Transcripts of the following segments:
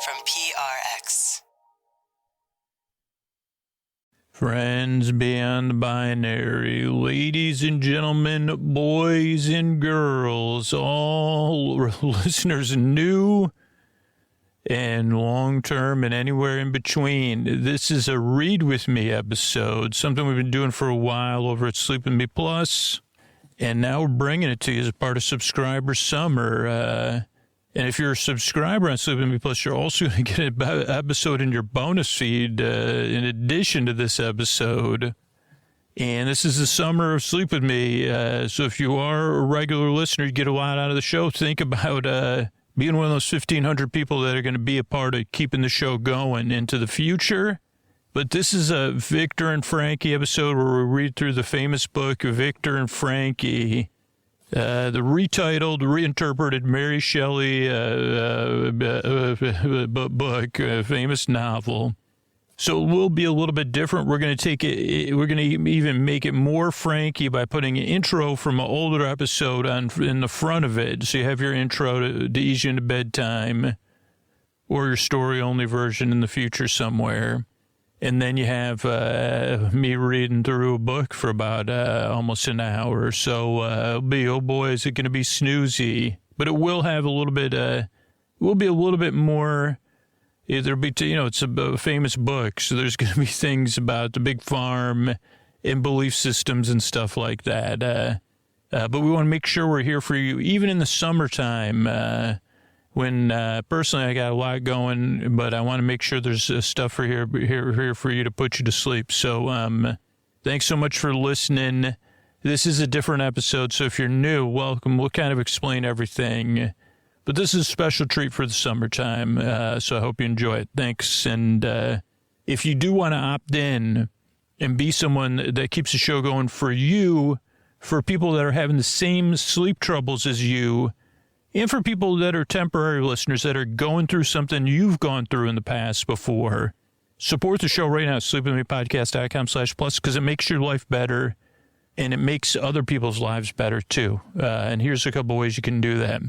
from PRX. Friends beyond the binary, ladies and gentlemen, boys and girls, all listeners new and long-term and anywhere in between. This is a Read With Me episode, something we've been doing for a while over at Sleep With Me Plus, and now we're bringing it to you as a part of Subscriber Summer. And if you're a subscriber on Sleep With Me Plus, you're also going to get an episode in your bonus feed in addition to this episode. And this is the summer of Sleep With Me. So if you are a regular listener, you get a lot out of the show. Think about being one of those 1,500 people that are going to be a part of keeping the show going into the future. But this is a Victor and Frankie episode where we read through the famous book, Victor and Frankie. The retitled, reinterpreted Mary Shelley book, famous novel. So it will be a little bit different. We're going to take it. We're going to even make it more Frankie by putting an intro from an older episode in the front of it. So you have your intro to ease you into bedtime, or your story-only version in the future somewhere. And then you have me reading through a book for about almost an hour. So it'll be, oh boy, is it going to be snoozy. But it will have a little bit, it will be a little bit more, there'll be, it's a famous book. So there's going to be things about the big farm and belief systems and stuff like that. But we want to make sure we're here for you, even in the summertime, when personally I got a lot going, but I want to make sure there's stuff for here for you to put you to sleep. So thanks so much for listening. This is a different episode, so if you're new, welcome. We'll kind of explain everything, but this is a special treat for the summertime, so I hope you enjoy it. Thanks. And if you do want to opt in and be someone that keeps the show going for you, for people that are having the same sleep troubles as you, and for people that are temporary listeners that are going through something you've gone through in the past before, support the show right now at sleepwithmepodcast.com/plus, because it makes your life better and it makes other people's lives better too. And here's a couple ways you can do that.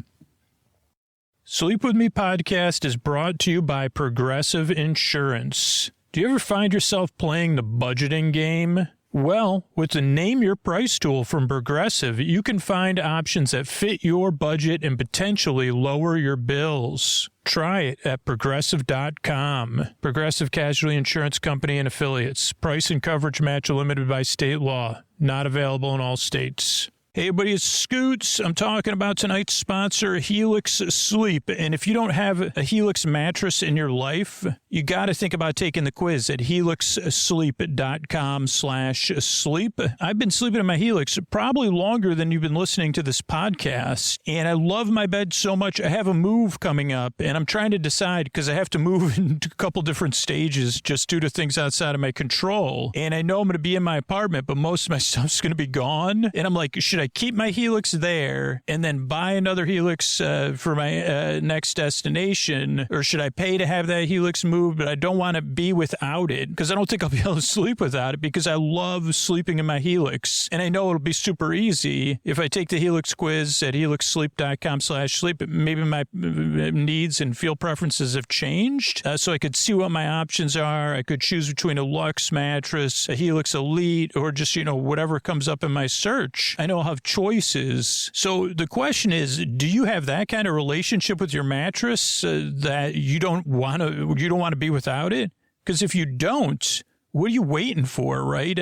Sleep With Me Podcast is brought to you by Progressive Insurance. Do you ever find yourself playing the budgeting game? Well, with the Name Your Price tool from Progressive, you can find options that fit your budget and potentially lower your bills. Try it at Progressive.com. Progressive Casualty Insurance Company and Affiliates. Price and coverage match limited by state law. Not available in all states. Hey, everybody, it's Scoots. I'm talking about tonight's sponsor, Helix Sleep. And if you don't have a Helix mattress in your life, you got to think about taking the quiz at helixsleep.com/sleep. I've been sleeping in my Helix probably longer than you've been listening to this podcast. And I love my bed so much. I have a move coming up, and I'm trying to decide because I have to move in a couple different stages just due to things outside of my control. And I know I'm going to be in my apartment, but most of my stuff's going to be gone. And I'm like, should I keep my Helix there and then buy another Helix for my next destination? Or should I pay to have that Helix moved, but I don't want to be without it because I don't think I'll be able to sleep without it because I love sleeping in my Helix. And I know it'll be super easy if I take the Helix quiz at helixsleep.com/sleep. Maybe my needs and feel preferences have changed. So I could see what my options are. I could choose between a Luxe mattress, a Helix Elite, or just, whatever comes up in my search. I know I'll have choices. So the question is, do you have that kind of relationship with your mattress that you don't want to be without it? Because if you don't, what are you waiting for, right?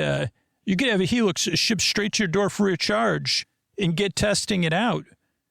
You could have a Helix shipped straight to your door free of charge and get testing it out.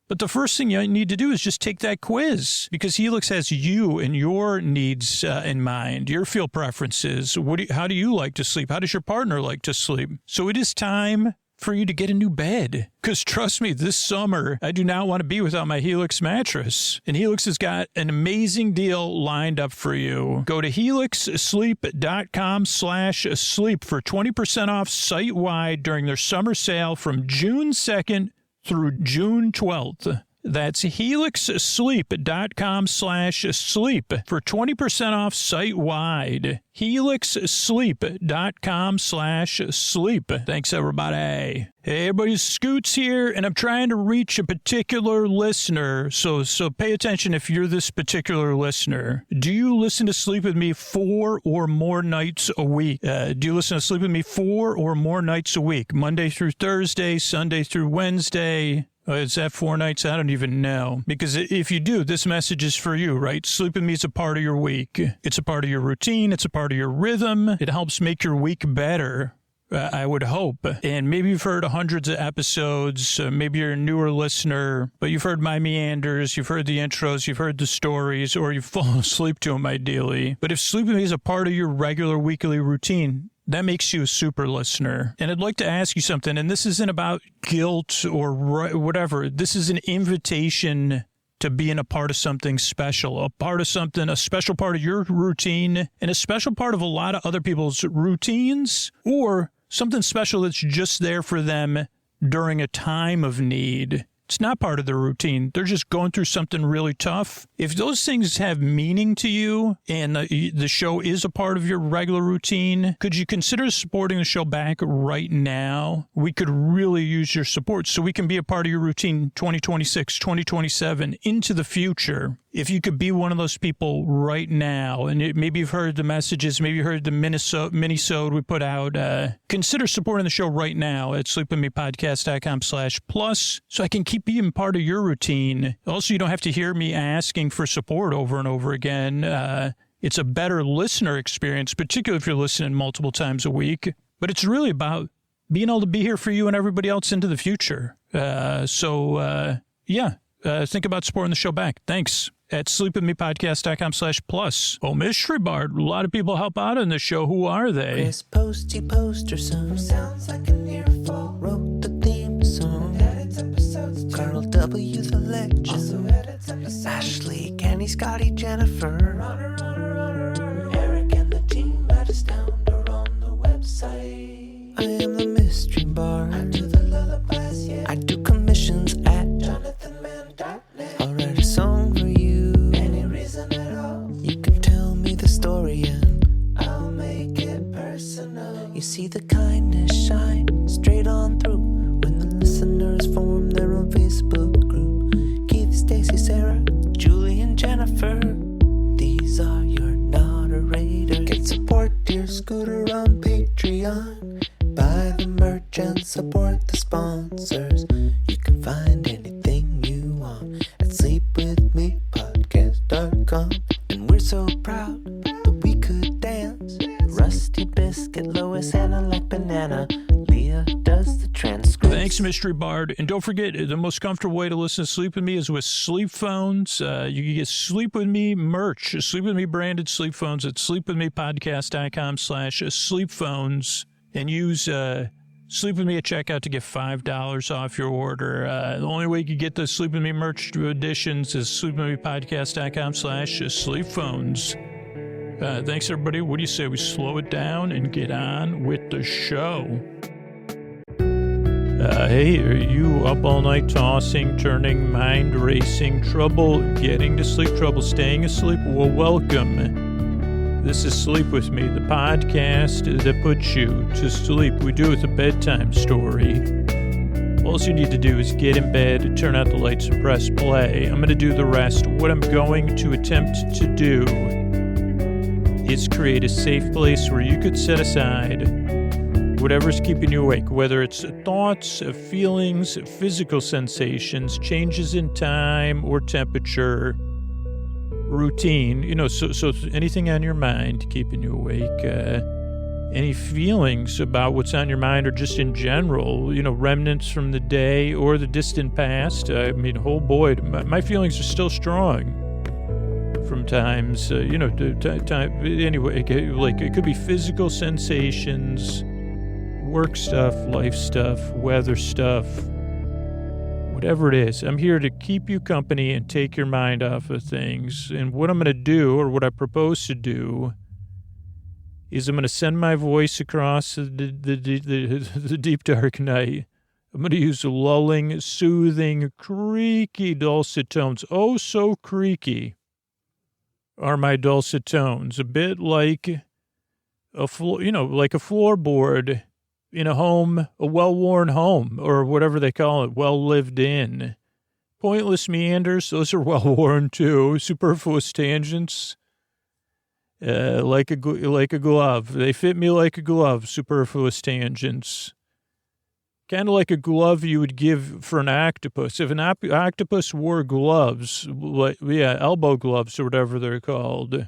But the first thing you need to do is just take that quiz, because Helix has you and your needs in mind, your feel preferences. How do you like to sleep? How does your partner like to sleep? So it is time for you to get a new bed. Because trust me, this summer, I do not want to be without my Helix mattress. And Helix has got an amazing deal lined up for you. Go to helixsleep.com/sleep for 20% off site-wide during their summer sale from June 2nd through June 12th. That's helixsleep.com/sleep for 20% off site-wide. helixsleep.com/sleep. Thanks, everybody. Hey, everybody, Scoots here, and I'm trying to reach a particular listener, so pay attention if you're this particular listener. Do you listen to Sleep With Me 4 or more nights a week? Do you listen to Sleep With Me 4 or more nights a week? Monday through Thursday, Sunday through Wednesday? Is that 4 nights? I don't even know. Because if you do, this message is for you, right? Sleep With Me is a part of your week. It's a part of your routine. It's a part of your rhythm. It helps make your week better. I would hope. And maybe you've heard hundreds of episodes. Maybe you're a newer listener, but you've heard my meanders, you've heard the intros, you've heard the stories, or you've fallen asleep to them ideally. But if Sleep With Me is a part of your regular weekly routine, that makes you a super listener. And I'd like to ask you something, and this isn't about guilt or whatever. This is an invitation to being a part of something special, a part of something, a special part of your routine, and a special part of a lot of other people's routines, or something special that's just there for them during a time of need. It's not part of their routine. They're just going through something really tough. If those things have meaning to you and the show is a part of your regular routine, could you consider supporting the show back right now? We could really use your support so we can be a part of your routine 2026, 2027, into the future. If you could be one of those people right now, and maybe you've heard the messages, maybe you heard the mini-sode we put out, consider supporting the show right now at sleepwithmepodcast.com/plus so I can keep being part of your routine. Also, you don't have to hear me asking for support over and over again. It's a better listener experience, particularly if you're listening multiple times a week. But it's really about being able to be here for you and everybody else into the future. Think about supporting the show back. Thanks. At sleepwithmepodcast.com/plus. Oh, Mystery Bard. A lot of people help out on this show. Who are they? Chris Posty Poster Song. Sounds like an earful. Wrote the theme song. Edits episodes too. Carl W. the Legend. Also edits episodes. Ashley, Kenny, Scotty, Jennifer. Runner. Eric and the team at Astound are on the website. I am the Mystery Bard. I do the lullabies, yeah. I do commissions at JonathanMann.net. I'll write a song for you. Any reason at all. You can tell me the story and I'll make it personal. You see the kindness shine straight on through when the listeners form their own Facebook group. Keith, Stacy, Sarah, Julie, and Jennifer. These are your moderators. Get support dear Scooter on Patreon. Buy the merch and support the sponsors. You can find anything you want at sleepwithmepodcast.com. And we're so proud that we could dance. Rusty Biscuit, Lois, Anna like banana. Leah does the transcripts. Thanks, Mystery Bard. And don't forget, the most comfortable way to listen to Sleep With Me is with sleep phones. You can get Sleep With Me merch, Sleep With Me branded sleep phones at sleepwithmepodcast.com/sleep phones. And use Sleep With Me at checkout to get $5 off your order. The only way you can get the Sleep With Me merch editions is sleepwithmepodcast.com/sleep phones. Thanks, everybody. What do you say we slow it down and get on with the show? Hey, are you up all night tossing, turning, mind racing, trouble getting to sleep, trouble staying asleep? Well, welcome. This is Sleep With Me, the podcast that puts you to sleep. We do it with a bedtime story. All you need to do is get in bed, turn out the lights, and press play. I'm going to do the rest. What I'm going to attempt to do is create a safe place where you could set aside whatever's keeping you awake, whether it's thoughts, feelings, physical sensations, changes in time or temperature, routine, so anything on your mind keeping you awake, any feelings about what's on your mind or just in general, remnants from the day or the distant past. Oh boy, my feelings are still strong from times, anyway, like it could be physical sensations, work stuff, life stuff, weather stuff, whatever it is. I'm here to keep you company and take your mind off of things. And what I'm going to do, or what I propose to do, is I'm going to send my voice across the deep dark night I'm going to use lulling, soothing, creaky dulcet tones. Oh, so creaky are my dulcet tones. A bit like a like a floorboard in a home, a well-worn home, or whatever they call it, well-lived in. Pointless meanders, those are well-worn too. Superfluous tangents, like a glove. They fit me like a glove, superfluous tangents. Kind of like a glove you would give for an octopus. If an octopus wore gloves, elbow gloves or whatever they're called,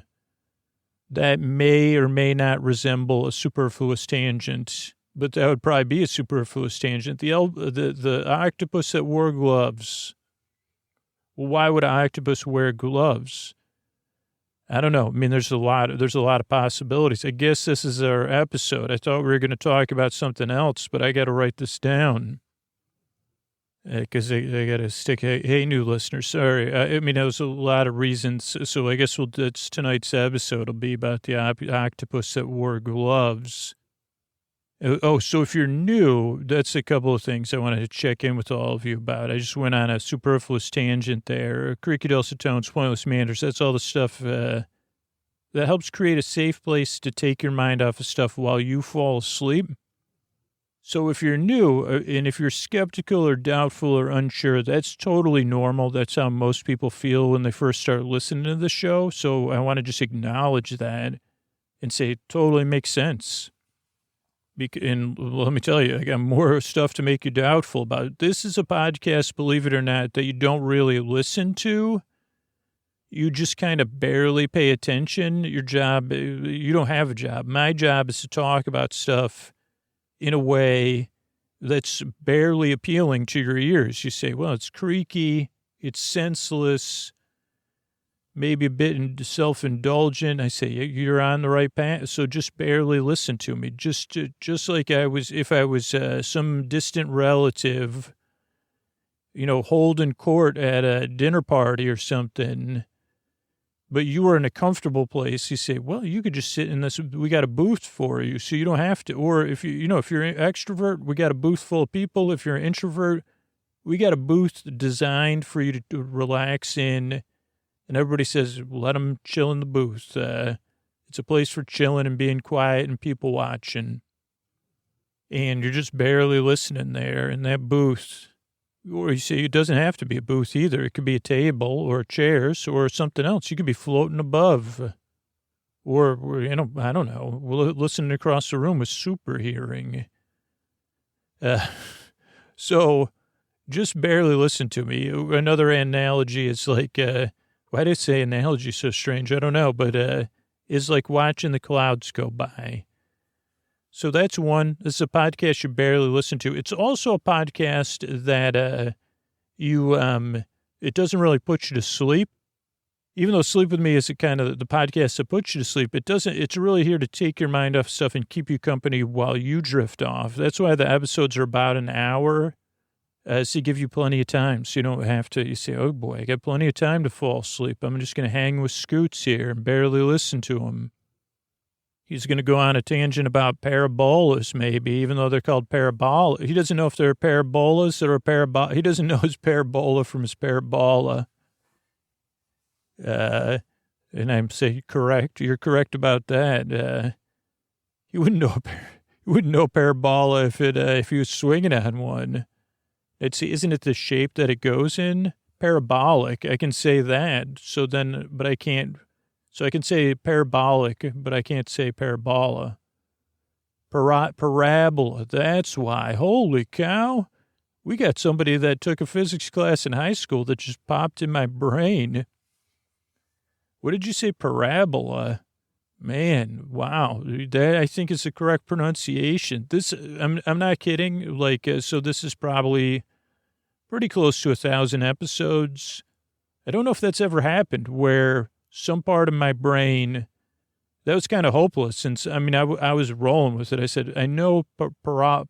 that may or may not resemble a superfluous tangent. But that would probably be a superfluous tangent. The octopus that wore gloves. Well, why would an octopus wear gloves? I don't know. I mean, there's a lot of possibilities. I guess this is our episode. I thought we were going to talk about something else, but I got to write this down because I got to stick. Hey, new listeners, sorry. I mean, there's a lot of reasons. So I guess that's tonight's episode will be about the octopus that wore gloves. Oh, so if you're new, that's a couple of things I wanted to check in with all of you about. I just went on a superfluous tangent there. Creaky dulcet tones, pointless meanders. That's all the stuff that helps create a safe place to take your mind off of stuff while you fall asleep. So if you're new and if you're skeptical or doubtful or unsure, that's totally normal. That's how most people feel when they first start listening to the show. So I want to just acknowledge that and say it totally makes sense. And let me tell you, I got more stuff to make you doubtful about it. This is a podcast, believe it or not, that you don't really listen to. You just kind of barely pay attention. Your job, you don't have a job. My job is to talk about stuff in a way that's barely appealing to your ears. You say, well, it's creaky, it's senseless, maybe a bit self-indulgent. I say, you're on the right path, so just barely listen to me. Just like if I was some distant relative, holding court at a dinner party or something, but you were in a comfortable place, you say, well, you could just sit in this, we got a booth for you, so you don't have to. Or if if you're an extrovert, we got a booth full of people. If you're an introvert, we got a booth designed for you to relax in. And everybody says, let them chill in the booth. It's a place for chilling and being quiet and people watching. And you're just barely listening there in that booth. Or you say it doesn't have to be a booth either. It could be a table or chairs or something else. You could be floating above. Or I don't know, listening across the room with super hearing. So just barely listen to me. Another analogy is like... why did I say analogy so strange? I don't know, but it's like watching the clouds go by. So that's one. This is a podcast you barely listen to. It's also a podcast that it doesn't really put you to sleep. Even though Sleep With Me is kind of the podcast that puts you to sleep, it's really here to take your mind off stuff and keep you company while you drift off. That's why the episodes are about an hour. So give you plenty of time, so you don't have to, you say, oh boy, I got plenty of time to fall asleep. I'm just going to hang with Scoots here and barely listen to him. He's going to go on a tangent about parabolas, maybe, even though they're called parabola. He doesn't know if they're parabolas or a parabola. He doesn't know his parabola from his parabola. And I'm saying correct. You're correct about that. You wouldn't know parabola if he was swinging on one. Isn't it the shape that it goes in? Parabolic. I can say that. But I can't. So I can say parabolic, but I can't say parabola. Parabola. That's why. Holy cow. We got somebody that took a physics class in high school that just popped in my brain. What did you say? Parabola. Man, wow. That I think is the correct pronunciation. I'm not kidding. So this is probably pretty close to 1,000 episodes. I don't know if that's ever happened where some part of my brain, that was kind of hopeless since, I was rolling with it. I said, I know how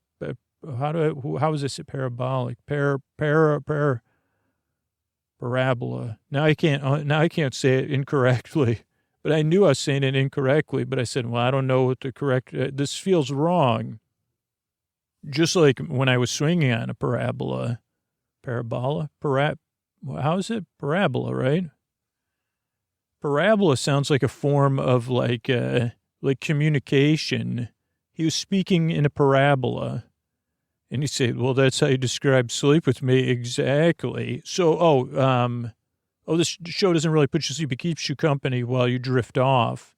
is this parabolic? Parabola. Now I can't say it incorrectly. But I knew I was saying it incorrectly, but I said, well, I don't know what the correct, this feels wrong. Just like when I was swinging on a parabola, how is it? Parabola, right? Parabola sounds like a form of like communication. He was speaking in a parabola. And you say, well, that's how you describe sleep with me. Exactly. So, this show doesn't really put you to sleep. It keeps you company while you drift off.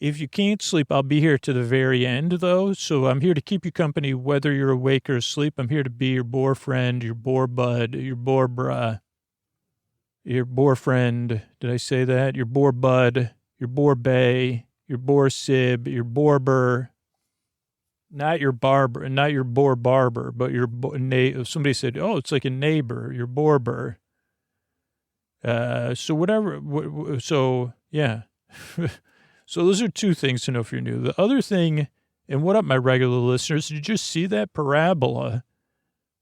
If you can't sleep, I'll be here to the very end, though. So I'm here to keep you company whether you're awake or asleep. I'm here to be your bore friend, your bore bud, your bore bra, your bore friend. Did I say that? Your bore bud, your bore bay, your bore sib, your borber. Not your barber, not your bore barber, but your somebody said, oh, it's like a neighbor, your borber. So whatever. So, yeah. So those are two things to know if you're new. The other thing, and what up, my regular listeners, did you just see that parabola?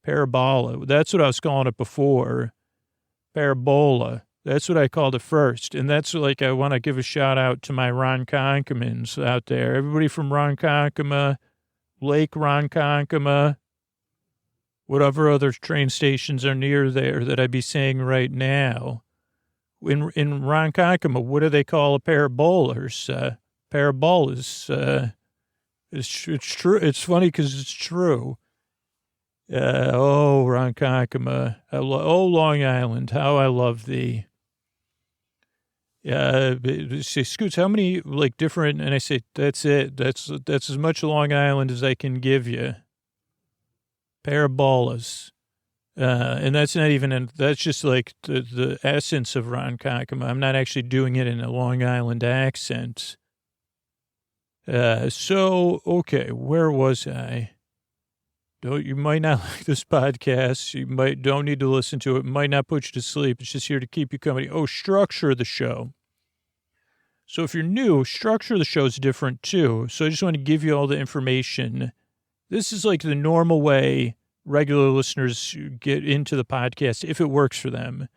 That's what I was calling it before. Parabola. That's what I called it first. And that's like, I want to give a shout out to my Ronkonkomans out there. Everybody from Ronkonkoma, Lake Ronkonkoma, whatever other train stations are near there that I'd be saying right now. In Ronkonkoma, what do they call a parabolas? Parabolas. It's true. It's funny because it's true. Ronkonkoma. Long Island, how I love thee. Say, Scoots, how many like different? And I say, that's it. That's as much Long Island as I can give you. Parabolas. And that's not even, that's just like the essence of Ronkonkoma. I'm not actually doing it in a Long Island accent. Okay, where was I? You might not like this podcast. You don't need to listen to it. Might not put you to sleep. It's just here to keep you company. Structure of the show. So if you're new, structure of the show is different too. So I just want to give you all the information. This is like the normal way regular listeners get into the podcast if it works for them.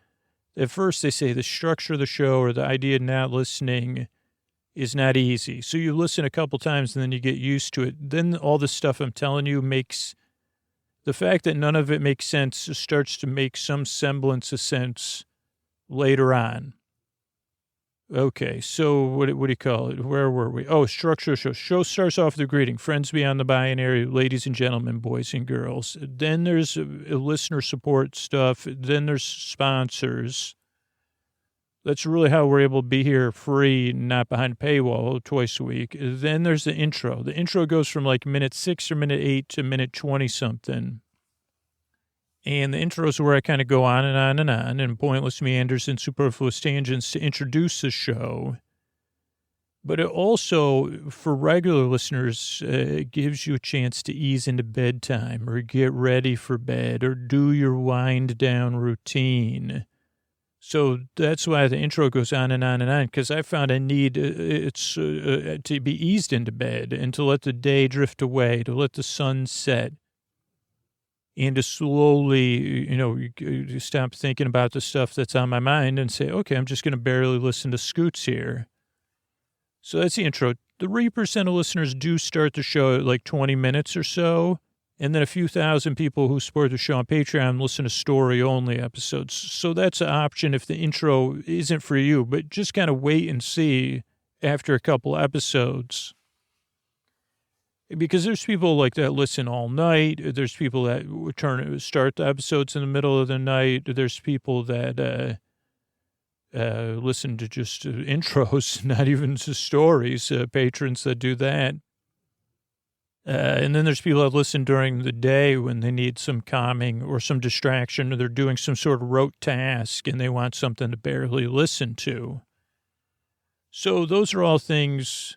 At first, they say the structure of the show or the idea of not listening is not easy. So you listen a couple times and then you get used to it. Then all this stuff I'm telling you makes the fact that none of it makes sense starts to make some semblance of sense later on. Okay, so what do you call it? Where were we? Structure of the show. Show starts off with a greeting. Friends beyond the binary, ladies and gentlemen, boys and girls. Then there's listener support stuff. Then there's sponsors. That's really how we're able to be here free, not behind a paywall, twice a week. Then there's the intro. The intro goes from like minute 6 or minute 8 to minute 20-something. And the intro is where I kind of go on and on and on and pointless meanders and superfluous tangents to introduce the show. But it also, for regular listeners, gives you a chance to ease into bedtime or get ready for bed or do your wind down routine. So that's why the intro goes on and on and on, because I found I need to be eased into bed and to let the day drift away, to let the sun set. And to slowly, you stop thinking about the stuff that's on my mind and say, okay, I'm just going to barely listen to Scoots here. So that's the intro. 3% of listeners do start the show at like 20 minutes or so. And then a few thousand people who support the show on Patreon listen to story-only episodes. So that's an option if the intro isn't for you, but just kind of wait and see after a couple episodes. Because there's people like that listen all night. There's people that start the episodes in the middle of the night. There's people that listen to just intros, not even to stories, patrons that do that. And then there's people that listen during the day when they need some calming or some distraction, or they're doing some sort of rote task and they want something to barely listen to. So those are all things...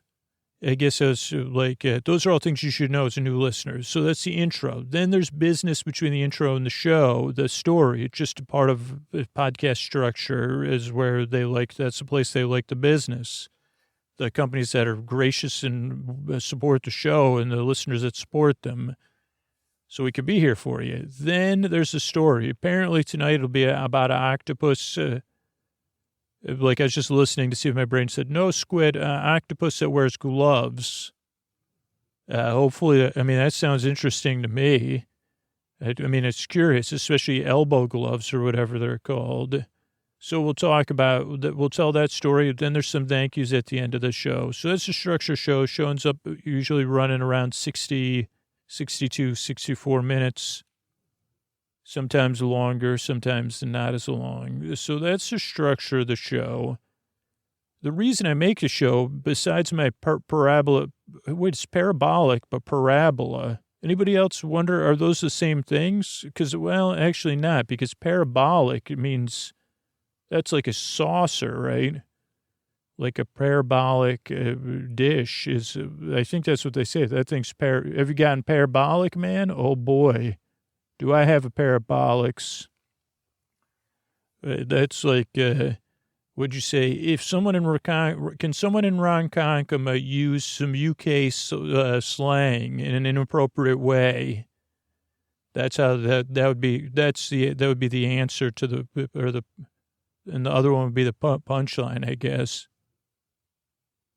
I guess those are all things you should know as a new listener. So that's the intro. Then there's business between the intro and the show, the story. It's just a part of the podcast structure is where that's the place they like the business. The companies that are gracious and support the show and the listeners that support them. So we could be here for you. Then there's the story. Apparently tonight it'll be about an octopus. Like I was just listening to see if my brain said, no, squid, octopus that wears gloves. Hopefully, I mean, that sounds interesting to me. I mean, it's curious, especially elbow gloves or whatever they're called. So we'll talk about that. We'll tell that story. Then there's some thank yous at the end of the show. So that's a structure show. Shows up usually running around 60, 62, 64 minutes. Sometimes longer, sometimes not as long. So that's the structure of the show. The reason I make the show, besides my parabola, it's parabolic, but parabola. Anybody else wonder, are those the same things? Because, well, actually not, because parabolic, it means that's like a saucer, right? Like a parabolic dish is, I think that's what they say. That thing's have you gotten parabolic, man? Oh, boy. Do I have a parabolics? That's like, would you say, if someone can someone in Ronkonkoma use some UK slang in an inappropriate way? That's how that would be. That would be the answer to and the other one would be the punchline, I guess.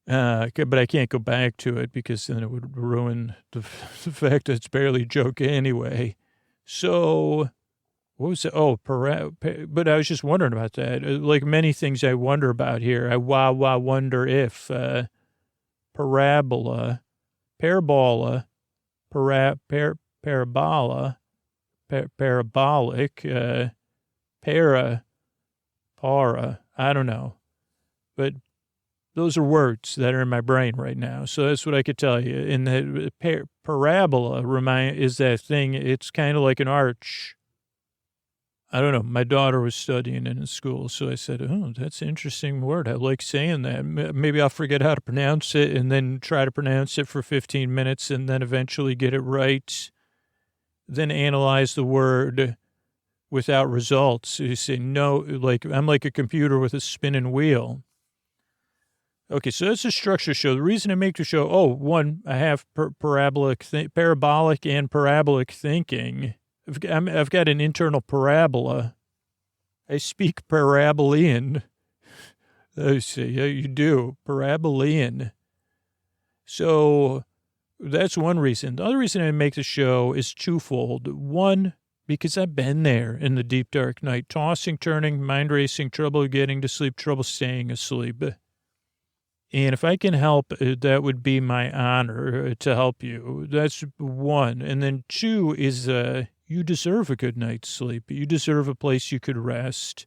But I can't go back to it because then it would ruin the fact that it's barely a joke anyway. So, what was it? Oh, but I was just wondering about that. Like many things I wonder about here. I wonder if parabola, parabolic, para, I don't know. But those are words that are in my brain right now. So that's what I could tell you. And the parabola is that thing. It's kind of like an arch. I don't know. My daughter was studying it in school. So I said, oh, that's an interesting word. I like saying that. Maybe I'll forget how to pronounce it and then try to pronounce it for 15 minutes and then eventually get it right. Then analyze the word without results. You say, no, like I'm like a computer with a spinning wheel. Okay, so that's a structure show. The reason I make the show, one, I have parabolic and parabolic thinking. I've got an internal parabola. I speak Parabolean. I say, yeah, you do. Parabolean. So that's one reason. The other reason I make the show is twofold. One, because I've been there in the deep, dark night, tossing, turning, mind racing, trouble getting to sleep, trouble staying asleep. And if I can help, that would be my honor to help you. That's one. And then two is you deserve a good night's sleep. You deserve a place you could rest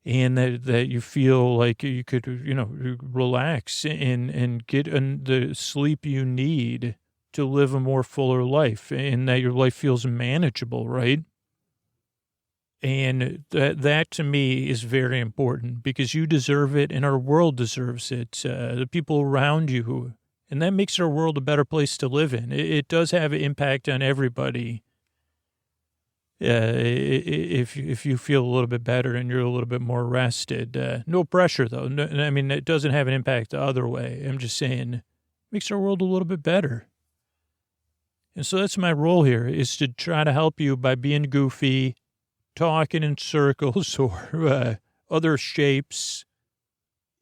and that you feel like you could, relax and get the sleep you need to live a more fuller life and that your life feels manageable, right? And that to me is very important because you deserve it and our world deserves it. The people around you, and that makes our world a better place to live in. It does have an impact on everybody. If you feel a little bit better and you're a little bit more rested, no pressure though. No, I mean, it doesn't have an impact the other way. I'm just saying, it makes our world a little bit better. And so that's my role here is to try to help you by being goofy, talking in circles or other shapes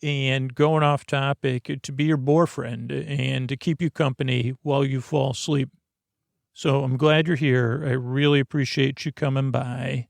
and going off topic to be your boyfriend and to keep you company while you fall asleep. So I'm glad you're here. I really appreciate you coming by.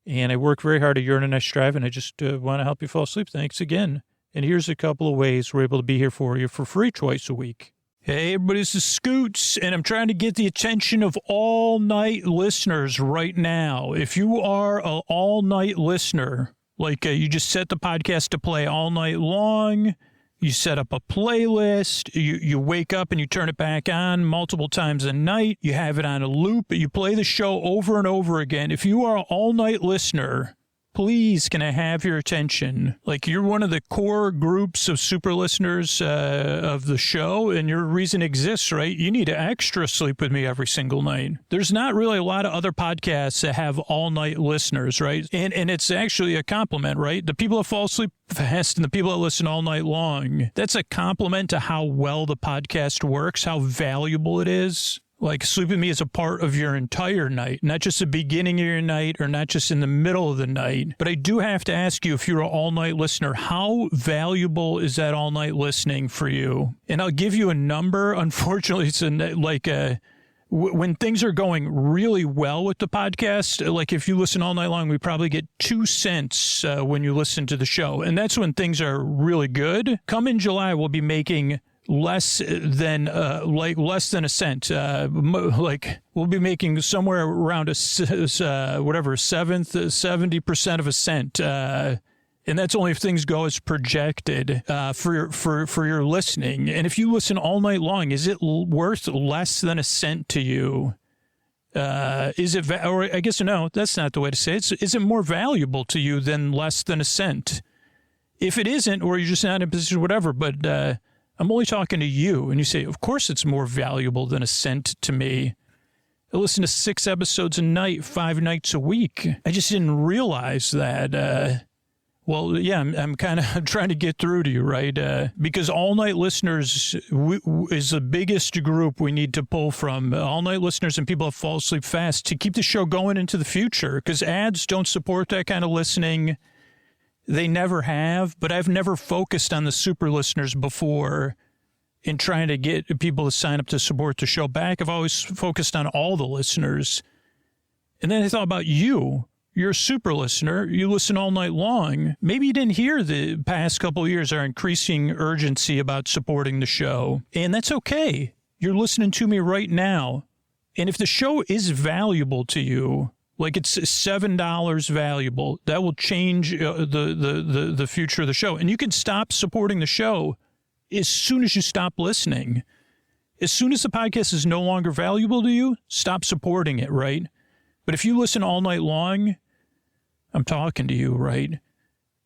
And I work very hard at Urine and I Strive, and I just want to help you fall asleep. Thanks again. And here's a couple of ways we're able to be here for you for free twice a week. Hey, everybody, this is Scoots, and I'm trying to get the attention of all-night listeners right now. If you are an all-night listener, like you just set the podcast to play all night long, you set up a playlist, you wake up and you turn it back on multiple times a night, you have it on a loop, you play the show over and over again. If you are an all-night listener, please, can I have your attention? Like, you're one of the core groups of super listeners of the show, and your reason exists, right? You need to extra sleep with me every single night. There's not really a lot of other podcasts that have all-night listeners, right? And it's actually a compliment, right? The people that fall asleep fast and the people that listen all night long, that's a compliment to how well the podcast works, how valuable it is. Like, sleep with me is a part of your entire night, not just the beginning of your night or not just in the middle of the night. But I do have to ask you, if you're an all-night listener, how valuable is that all-night listening for you? And I'll give you a number. Unfortunately, it's when things are going really well with the podcast, like if you listen all night long, we probably get 2 cents when you listen to the show. And that's when things are really good. Come in July, we'll be making less than a cent. We'll be making somewhere around 70% of a cent. And that's only if things go as projected for your listening. And if you listen all night long, is it worth less than a cent to you? Is it, or I guess no, that's not the way to say it. Is it more valuable to you than less than a cent? If it isn't, or you're just not in a position, whatever, but I'm only talking to you. And you say, of course it's more valuable than a cent to me. I listen to 6 episodes a night, 5 nights a week. I just didn't realize that. Well, yeah, I'm kind of trying to get through to you, right? Because all-night listeners is the biggest group we need to pull from. All-night listeners and people that fall asleep fast to keep the show going into the future. Because ads don't support that kind of listening. They never have. But I've never focused on the super listeners before in trying to get people to sign up to support the show back. I've always focused on all the listeners. And then I thought about you. You're a super listener. You listen all night long. Maybe you didn't hear the past couple of years our increasing urgency about supporting the show. And that's okay. You're listening to me right now. And if the show is valuable to you, like it's $7 valuable, that will change the future of the show. And you can stop supporting the show as soon as you stop listening. As soon as the podcast is no longer valuable to you, stop supporting it, right? But if you listen all night long, I'm talking to you, right?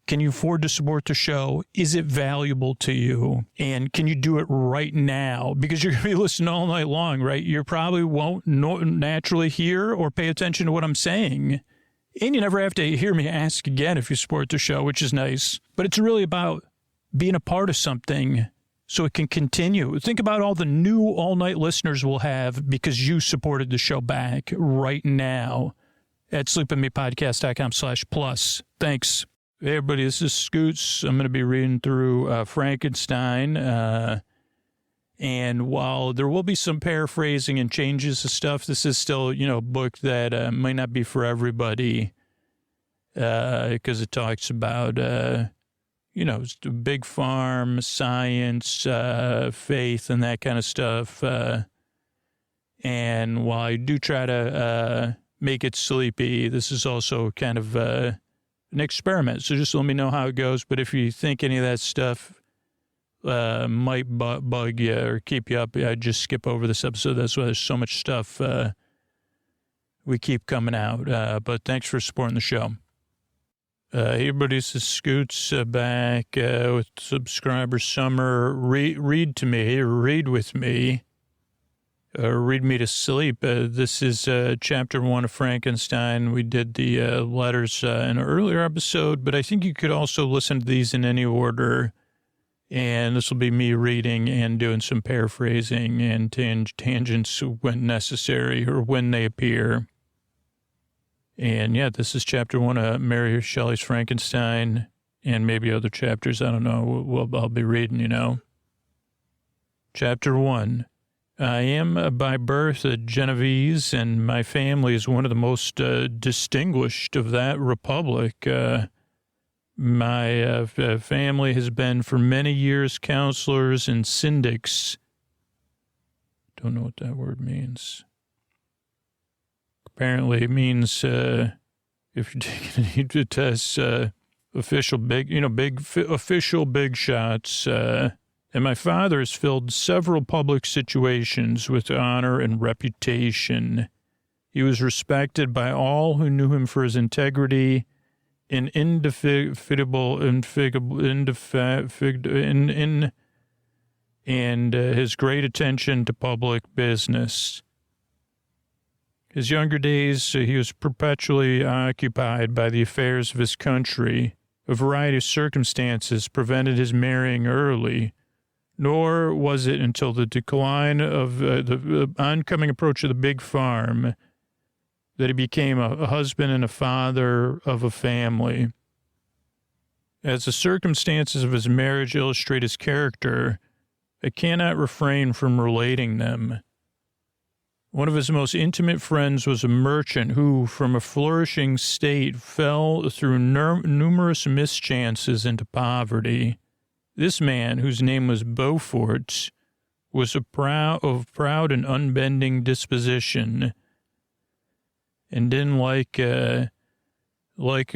Can you afford to support the show? Is it valuable to you? And can you do it right now? Because you're going to be listening all night long, right? You probably won't naturally hear or pay attention to what I'm saying. And you never have to hear me ask again if you support the show, which is nice. But it's really about being a part of something so it can continue. Think about all the new all-night listeners we'll have because you supported the show back right now at sleepwithmepodcast.com/plus. Thanks. Hey, everybody, this is Scoots. I'm going to be reading through Frankenstein. And while there will be some paraphrasing and changes to stuff, this is still, a book that might not be for everybody because it talks about, big farm, science, faith, and that kind of stuff. And while I do try to make it sleepy, this is also kind of an experiment. So just let me know how it goes. But if you think any of that stuff might bug you or keep you up, I'd just skip over this episode. That's why there's so much stuff we keep coming out. But thanks for supporting the show. Hey, everybody, this is Scoots back with Subscriber Summer. Read to me, read with me. Read me to sleep. This is chapter 1 of Frankenstein. We did the letters in an earlier episode, but I think you could also listen to these in any order. And this will be me reading and doing some paraphrasing and tangents when necessary or when they appear. And yeah, this is chapter 1 of Mary Shelley's Frankenstein and maybe other chapters. I don't know. I'll be reading, Chapter 1. I am by birth a Genovese, and my family is one of the most distinguished of that republic. My family has been for many years counselors and syndics. Don't know what that word means. Apparently it means, if you're taking a test, official big shots. And my father has filled several public situations with honor and reputation. He was respected by all who knew him for his integrity and and his great attention to public business. His younger days, he was perpetually occupied by the affairs of his country. A variety of circumstances prevented his marrying early, Nor was it until the decline of the oncoming approach of the big farm that he became a husband and a father of a family. As the circumstances of his marriage illustrate his character, I cannot refrain from relating them. One of his most intimate friends was a merchant who, from a flourishing state, fell through numerous mischances into poverty. This man, whose name was Beaufort, was of proud and unbending disposition, and didn't like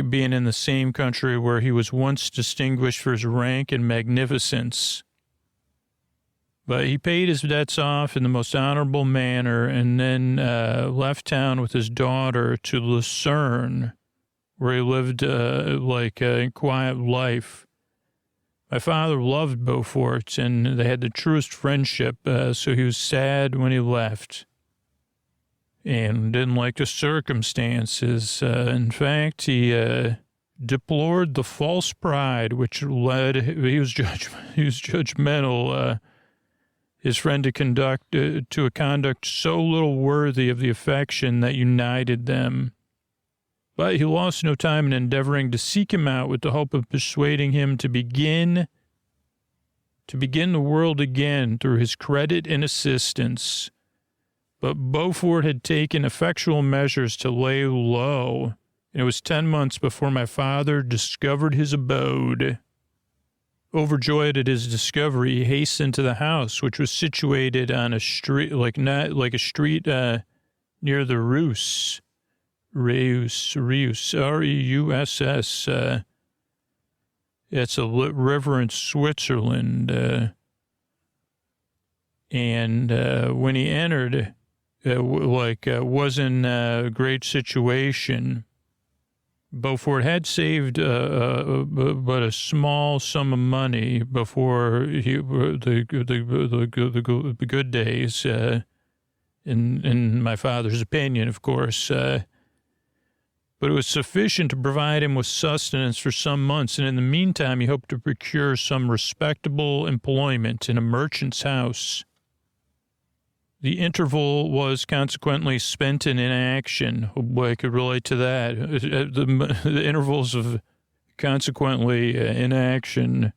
being in the same country where he was once distinguished for his rank and magnificence. But he paid his debts off in the most honorable manner and then left town with his daughter to Lucerne, where he lived a quiet life. My father loved Beaufort, and they had the truest friendship, so he was sad when he left and didn't like the circumstances. In fact, he deplored the false pride which led, he was judgmental, his friend to a conduct so little worthy of the affection that united them. But he lost no time in endeavoring to seek him out with the hope of persuading him to begin the world again through his credit and assistance. But Beaufort had taken effectual measures to lay low, and it was 10 months before my father discovered his abode. Overjoyed at his discovery, he hastened to the house, which was situated on a street, near the Reuss. Reus, R-E-U-S-S. It's a river in Switzerland. And when he entered, was in a great situation. Beaufort had saved but a small sum of money before the good days, in my father's opinion, of course. But it was sufficient to provide him with sustenance for some months, and in the meantime he hoped to procure some respectable employment in a merchant's house. The interval was consequently spent in inaction. Oh boy, I could relate to that. The intervals of consequently inaction.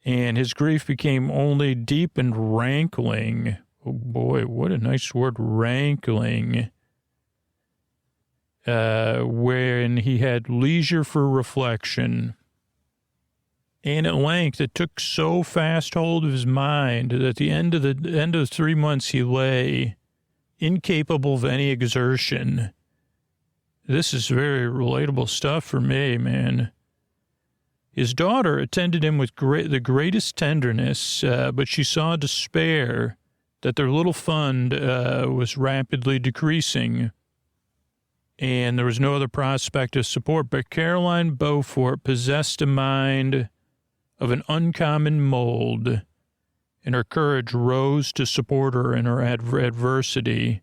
And his grief became only deep and rankling. Oh boy, what a nice word, rankling. Wherein he had leisure for reflection. And at length it took so fast hold of his mind that at the end of 3 months he lay incapable of any exertion. This is very relatable stuff for me, man. His daughter attended him with the greatest tenderness, but she saw despair that their little fund was rapidly decreasing, and there was no other prospect of support. But Caroline Beaufort possessed a mind of an uncommon mold, and her courage rose to support her in her adversity.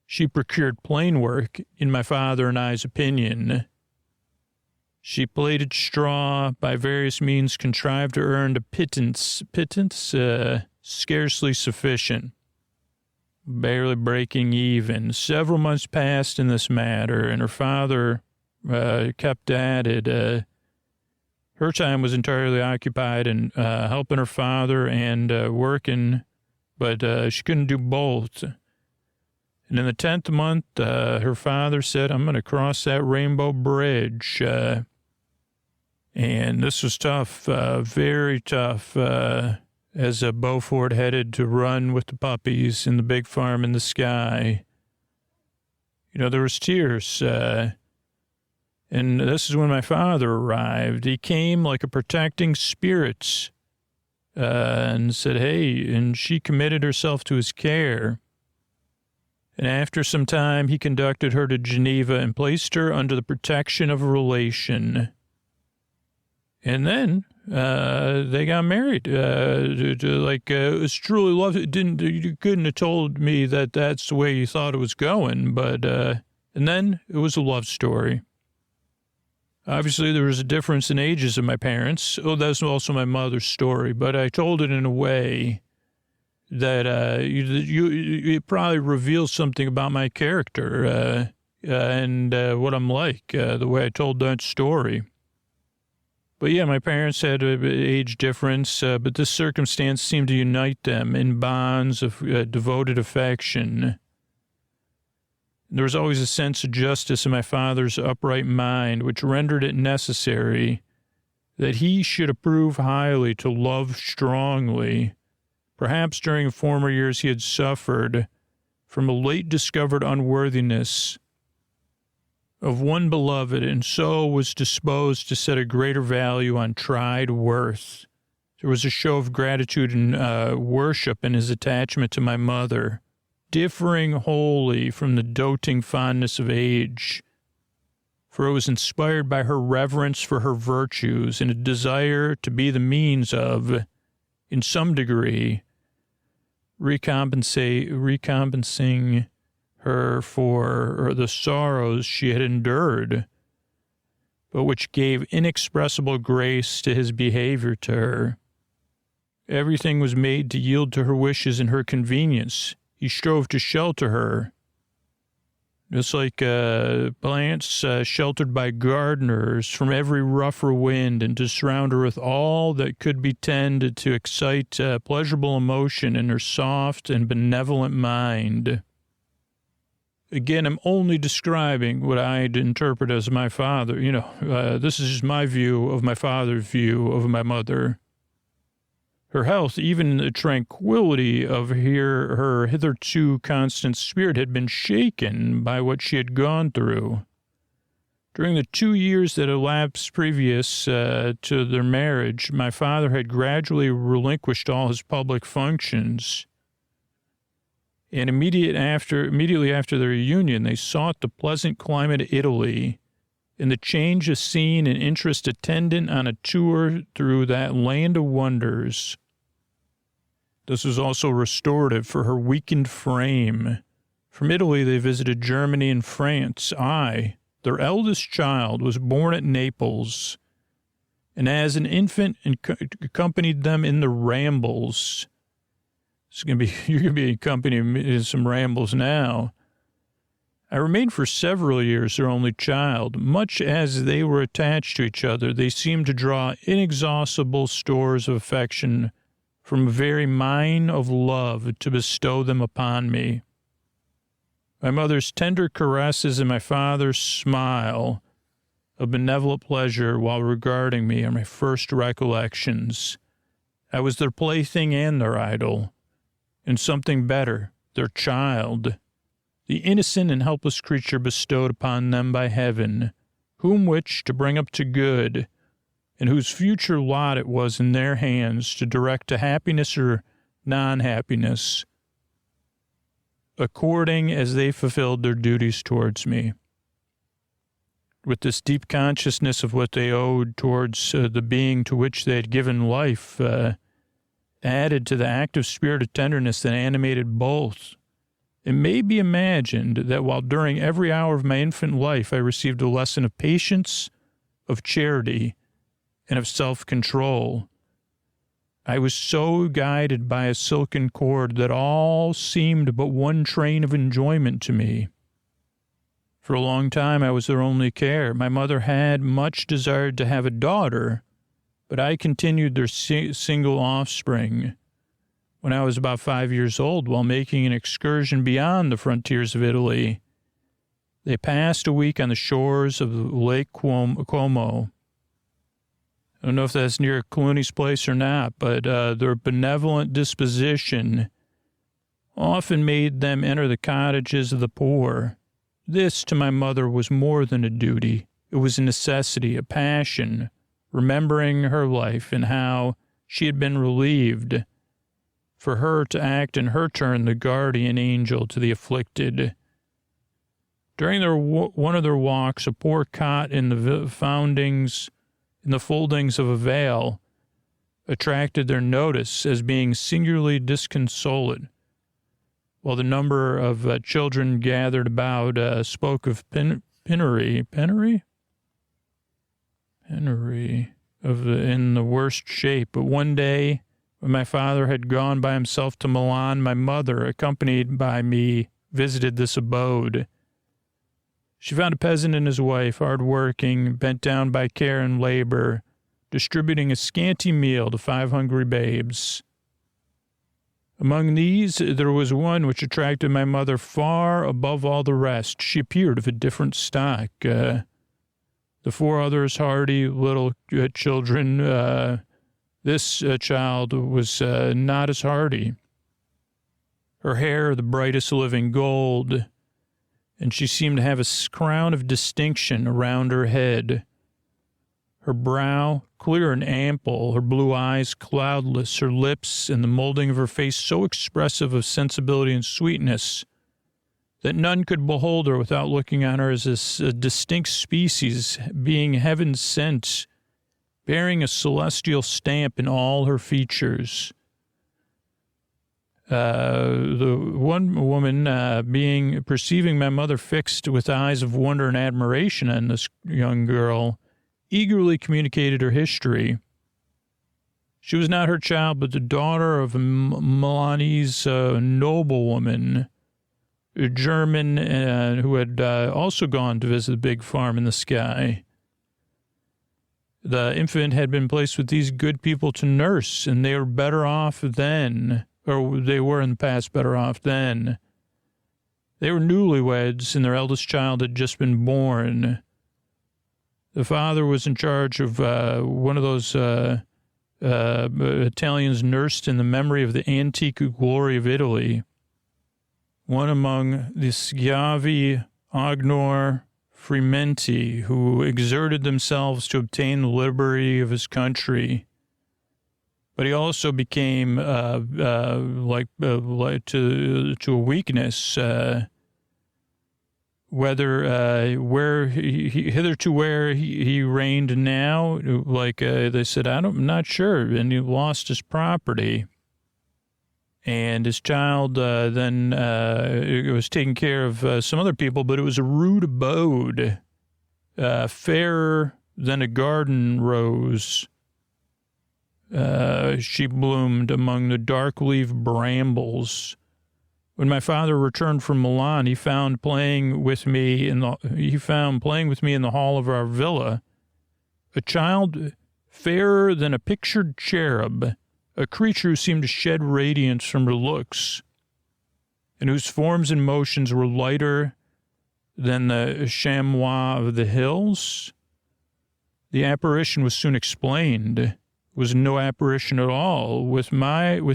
She procured plain work, in my father and I's opinion. She plaited straw, by various means contrived to earn a pittance scarcely sufficient, barely breaking even. Several months passed in this matter, and her father kept at it. Her time was entirely occupied in helping her father and working, but she couldn't do both. And in the 10th month, her father said, "I'm going to cross that rainbow bridge." And this was tough, very tough, as Beaufort headed to run with the puppies in the big farm in the sky. You know, there was tears. And this is when my father arrived. He came like a protecting spirit and said, hey, and she committed herself to his care. And after some time, he conducted her to Geneva and placed her under the protection of a relation. And then they got married. It was truly love. You couldn't have told me that that's the way you thought it was going. But and then it was a love story. Obviously, there was a difference in ages of my parents. Oh, that's also my mother's story, but I told it in a way that it probably reveals something about my character and what I'm like, the way I told that story. But yeah, my parents had an age difference, but this circumstance seemed to unite them in bonds of devoted affection. There was always a sense of justice in my father's upright mind, which rendered it necessary that he should approve highly to love strongly. Perhaps during former years he had suffered from a late discovered unworthiness of one beloved, and so was disposed to set a greater value on tried worth. There was a show of gratitude and worship in his attachment to my mother, differing wholly from the doting fondness of age, for it was inspired by her reverence for her virtues and a desire to be the means of, in some degree, recompensing her for the sorrows she had endured, but which gave inexpressible grace to his behavior to her. Everything was made to yield to her wishes and her convenience. He strove to shelter her, just like plants sheltered by gardeners from every rougher wind, and to surround her with all that could be tended to excite pleasurable emotion in her soft and benevolent mind. Again, I'm only describing what I'd interpret as my father. This is just my view of my father's view of my mother. Her health, even the tranquility of her hitherto constant spirit, had been shaken by what she had gone through. During the 2 years that elapsed previous to their marriage, my father had gradually relinquished all his public functions. And immediately after their reunion, they sought the pleasant climate of Italy and the change of scene and interest attendant on a tour through that land of wonders. This was also restorative for her weakened frame. From Italy, they visited Germany and France. I, their eldest child, was born at Naples, and as an infant accompanied them in the rambles. You're going to be accompanying me in some rambles now. I remained for several years their only child. Much as they were attached to each other, they seemed to draw inexhaustible stores of affection from a very mine of love to bestow them upon me. My mother's tender caresses and my father's smile of benevolent pleasure while regarding me are my first recollections. I was their plaything and their idol, and something better, their child, the innocent and helpless creature bestowed upon them by heaven, whom which to bring up to good, and whose future lot it was in their hands to direct to happiness or non-happiness, according as they fulfilled their duties towards me. With this deep consciousness of what they owed towards the being to which they had given life, added to the active spirit of tenderness that animated both, it may be imagined that while during every hour of my infant life I received a lesson of patience, of charity, and of self-control, I was so guided by a silken cord that all seemed but one train of enjoyment to me. For a long time I was their only care. My mother had much desired to have a daughter, but I continued their single offspring. When I was about 5 years old, while making an excursion beyond the frontiers of Italy, they passed a week on the shores of Lake Como. I don't know if that's near Clooney's place or not, but their benevolent disposition often made them enter the cottages of the poor. This, to my mother, was more than a duty. It was a necessity, a passion, remembering her life and how she had been relieved, for her to act in her turn the guardian angel to the afflicted. During one of their walks, a poor cot in the foldings of a veil attracted their notice as being singularly disconsolate, while the number of children gathered about spoke of penury. Penury? Henry in the worst shape. But one day, when my father had gone by himself to Milan, my mother, accompanied by me, visited this abode. She found a peasant and his wife, hard-working, bent down by care and labor, distributing a scanty meal to 5 hungry babes. Among these, there was one which attracted my mother far above all the rest. She appeared of a different stock. The 4 others, hardy little children, this child was not as hardy. Her hair, the brightest living gold, and she seemed to have a crown of distinction around her head. Her brow, clear and ample, her blue eyes cloudless, her lips and the molding of her face so expressive of sensibility and sweetness that none could behold her without looking on her as a distinct species, being heaven-sent, bearing a celestial stamp in all her features. The one woman, perceiving my mother fixed with eyes of wonder and admiration on this young girl, eagerly communicated her history. She was not her child, but the daughter of a Milanese noblewoman, a German, who had also gone to visit the big farm in the sky. The infant had been placed with these good people to nurse, and they were better off then, or they were in the past better off then. They were newlyweds, and their eldest child had just been born. The father was in charge of one of those Italians nursed in the memory of the antique glory of Italy. One among the Schiavi Agnor Frementi, who exerted themselves to obtain the liberty of his country. But he also became to a weakness, where he reigned now, they said, I'm not sure, and he lost his property. And his child then was taking care of some other people, but it was a rude abode, fairer than a garden rose. She bloomed among the dark-leaved brambles. When my father returned from Milan, he found playing with me in the hall of our villa a child fairer than a pictured cherub, a creature who seemed to shed radiance from her looks, and whose forms and motions were lighter than the chamois of the hills. The apparition was soon explained. It was no apparition at all. With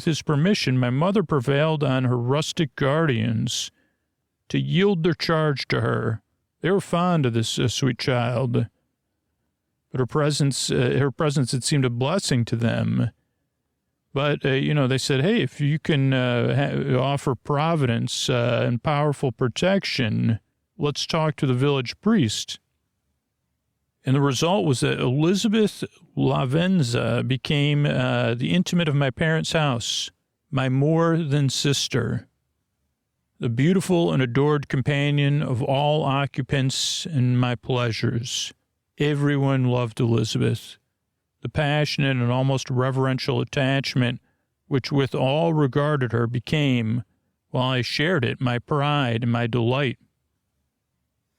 his permission, my mother prevailed on her rustic guardians to yield their charge to her. They were fond of this sweet child, but her presence had seemed a blessing to them. But, they said, hey, if you can offer providence and powerful protection, let's talk to the village priest. And the result was that Elizabeth Lavenza became the intimate of my parents' house, my more than sister, the beautiful and adored companion of all occupants in my pleasures. Everyone loved Elizabeth. The passionate and almost reverential attachment which with all regarded her became, while I shared it, my pride and my delight.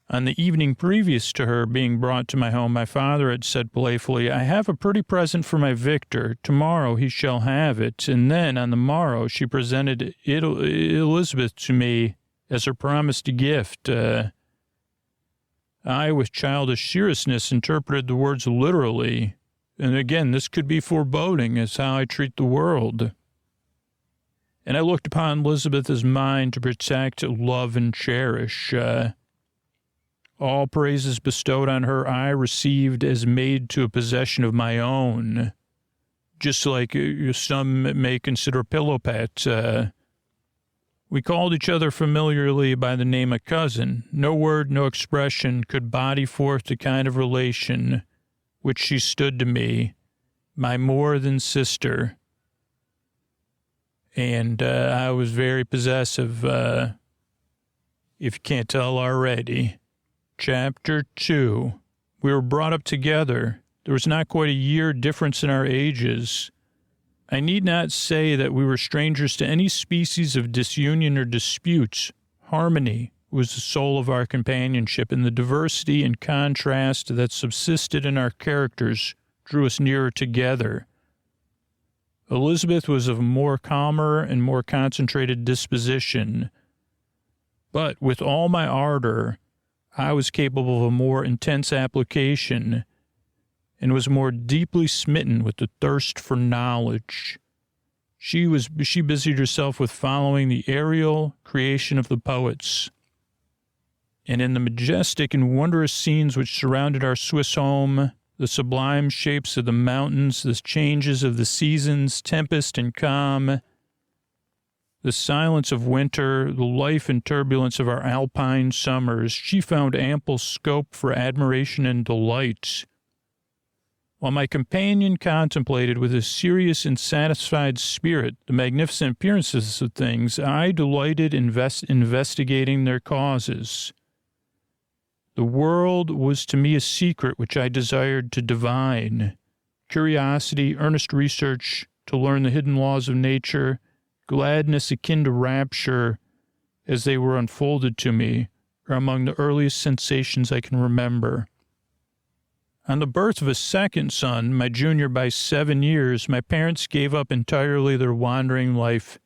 On the evening previous to her being brought to my home, my father had said playfully, I have a pretty present for my Victor. Tomorrow he shall have it. And then on the morrow she presented Elizabeth to me as her promised gift. I, with childish seriousness, interpreted the words literally. And again, this could be foreboding as how I treat the world. And I looked upon Elizabeth as mine to protect, love, and cherish. All praises bestowed on her I received as made to a possession of my own, just like some may consider a pillow pet. We called each other familiarly by the name of cousin. No word, no expression could body forth the kind of relation which she stood to me, my more than sister. And I was very possessive, if you can't tell already. Chapter 2. We were brought up together. There was not quite a year difference in our ages. I need not say that we were strangers to any species of disunion or disputes. Harmony was the soul of our companionship, and the diversity and contrast that subsisted in our characters drew us nearer together. Elizabeth was of a more calmer and more concentrated disposition, but with all my ardor, I was capable of a more intense application and was more deeply smitten with the thirst for knowledge. She busied herself with following the aerial creation of the poets. And in the majestic and wondrous scenes which surrounded our Swiss home, the sublime shapes of the mountains, the changes of the seasons, tempest and calm, the silence of winter, the life and turbulence of our alpine summers, she found ample scope for admiration and delight. While my companion contemplated with a serious and satisfied spirit the magnificent appearances of things, I delighted in investigating their causes. The world was to me a secret which I desired to divine. Curiosity, earnest research to learn the hidden laws of nature, gladness akin to rapture as they were unfolded to me, are among the earliest sensations I can remember. On the birth of a second son, my junior by 7 years, my parents gave up entirely their wandering life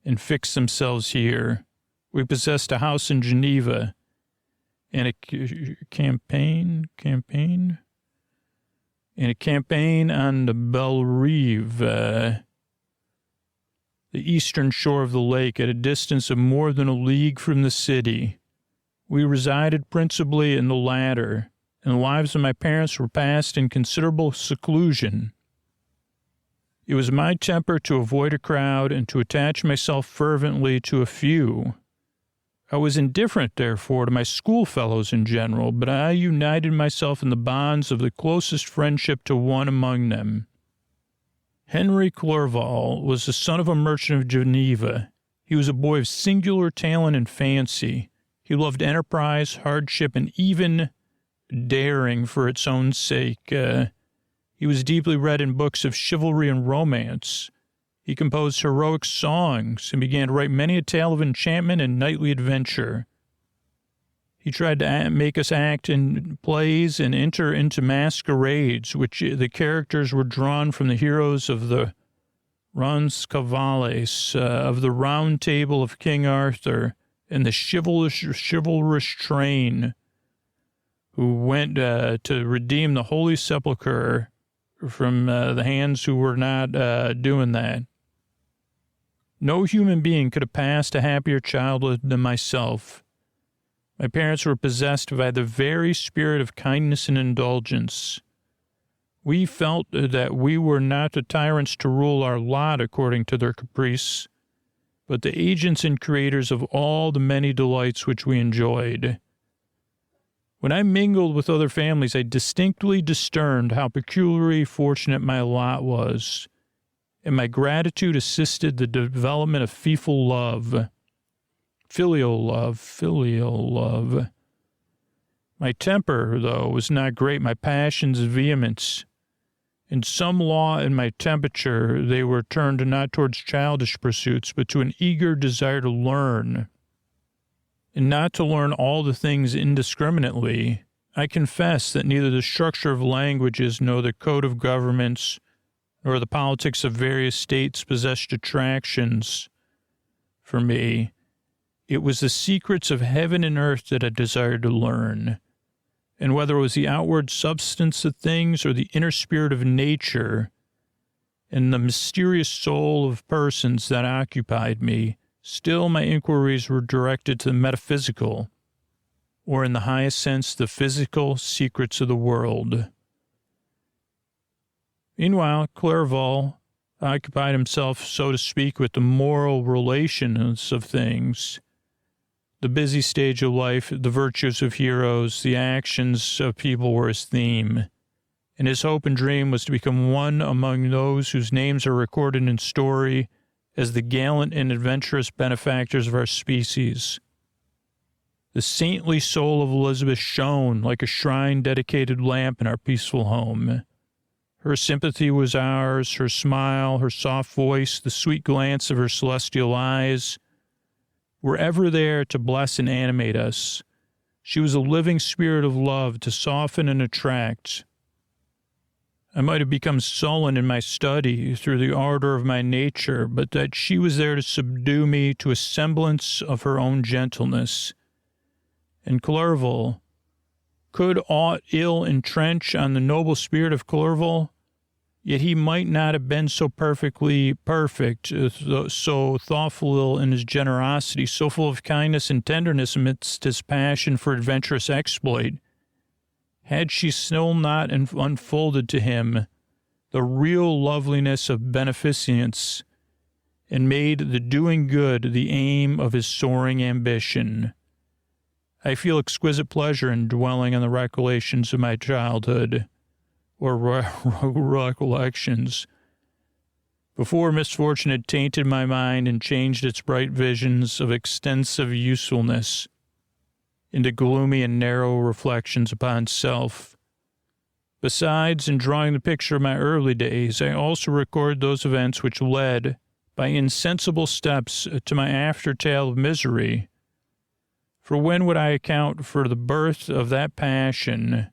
and fixed themselves here. We possessed a house in Geneva and a campaign on the Belle Rive, the eastern shore of the lake, at a distance of more than a league from the city. We resided principally in the latter, and the lives of my parents were passed in considerable seclusion. It was my temper to avoid a crowd and to attach myself fervently to a few. I was indifferent, therefore, to my schoolfellows in general, but I united myself in the bonds of the closest friendship to one among them. Henry Clerval was the son of a merchant of Geneva. He was a boy of singular talent and fancy. He loved enterprise, hardship, and even daring for its own sake. He was deeply read in books of chivalry and romance. He composed heroic songs and began to write many a tale of enchantment and knightly adventure. He tried to make us act in plays and enter into masquerades, which the characters were drawn from the heroes of the Roncesvalles, of the Round Table of King Arthur, and the chivalrous train who went to redeem the Holy Sepulchre from the hands who were not doing that. No human being could have passed a happier childhood than myself. My parents were possessed by the very spirit of kindness and indulgence. We felt that we were not the tyrants to rule our lot according to their caprice, but the agents and creators of all the many delights which we enjoyed. When I mingled with other families, I distinctly discerned how peculiarly fortunate my lot was, and my gratitude assisted the development of filial love. My temper, though, was not great, my passions vehemence. In some law in my temperature, they were turned not towards childish pursuits, but to an eager desire to learn. And not to learn all the things indiscriminately. I confess that neither the structure of languages nor the code of governments nor the politics of various states possessed attractions for me. It was the secrets of heaven and earth that I desired to learn. And whether it was the outward substance of things or the inner spirit of nature and the mysterious soul of persons that occupied me, still my inquiries were directed to the metaphysical, or in the highest sense, the physical secrets of the world. Meanwhile, Clerval occupied himself, so to speak, with the moral relations of things, the busy stage of life, the virtues of heroes, the actions of people were his theme, and his hope and dream was to become one among those whose names are recorded in story as the gallant and adventurous benefactors of our species. The saintly soul of Elizabeth shone like a shrine-dedicated lamp in our peaceful home. Her sympathy was ours, her smile, her soft voice, the sweet glance of her celestial eyes were ever there to bless and animate us. She was a living spirit of love to soften and attract. I might have become sullen in my study through the ardor of my nature, but that she was there to subdue me to a semblance of her own gentleness. And Clerval, could aught ill entrench on the noble spirit of Clerval? Yet he might not have been so perfectly perfect, so thoughtful in his generosity, so full of kindness and tenderness amidst his passion for adventurous exploit, had she still not unfolded to him the real loveliness of beneficence, and made the doing good the aim of his soaring ambition. I feel exquisite pleasure in dwelling on the recollections of my childhood, or recollections, before misfortune had tainted my mind and changed its bright visions of extensive usefulness into gloomy and narrow reflections upon self. Besides, in drawing the picture of my early days, I also record those events which led, by insensible steps, to my after tale of misery. For when would I account for the birth of that passion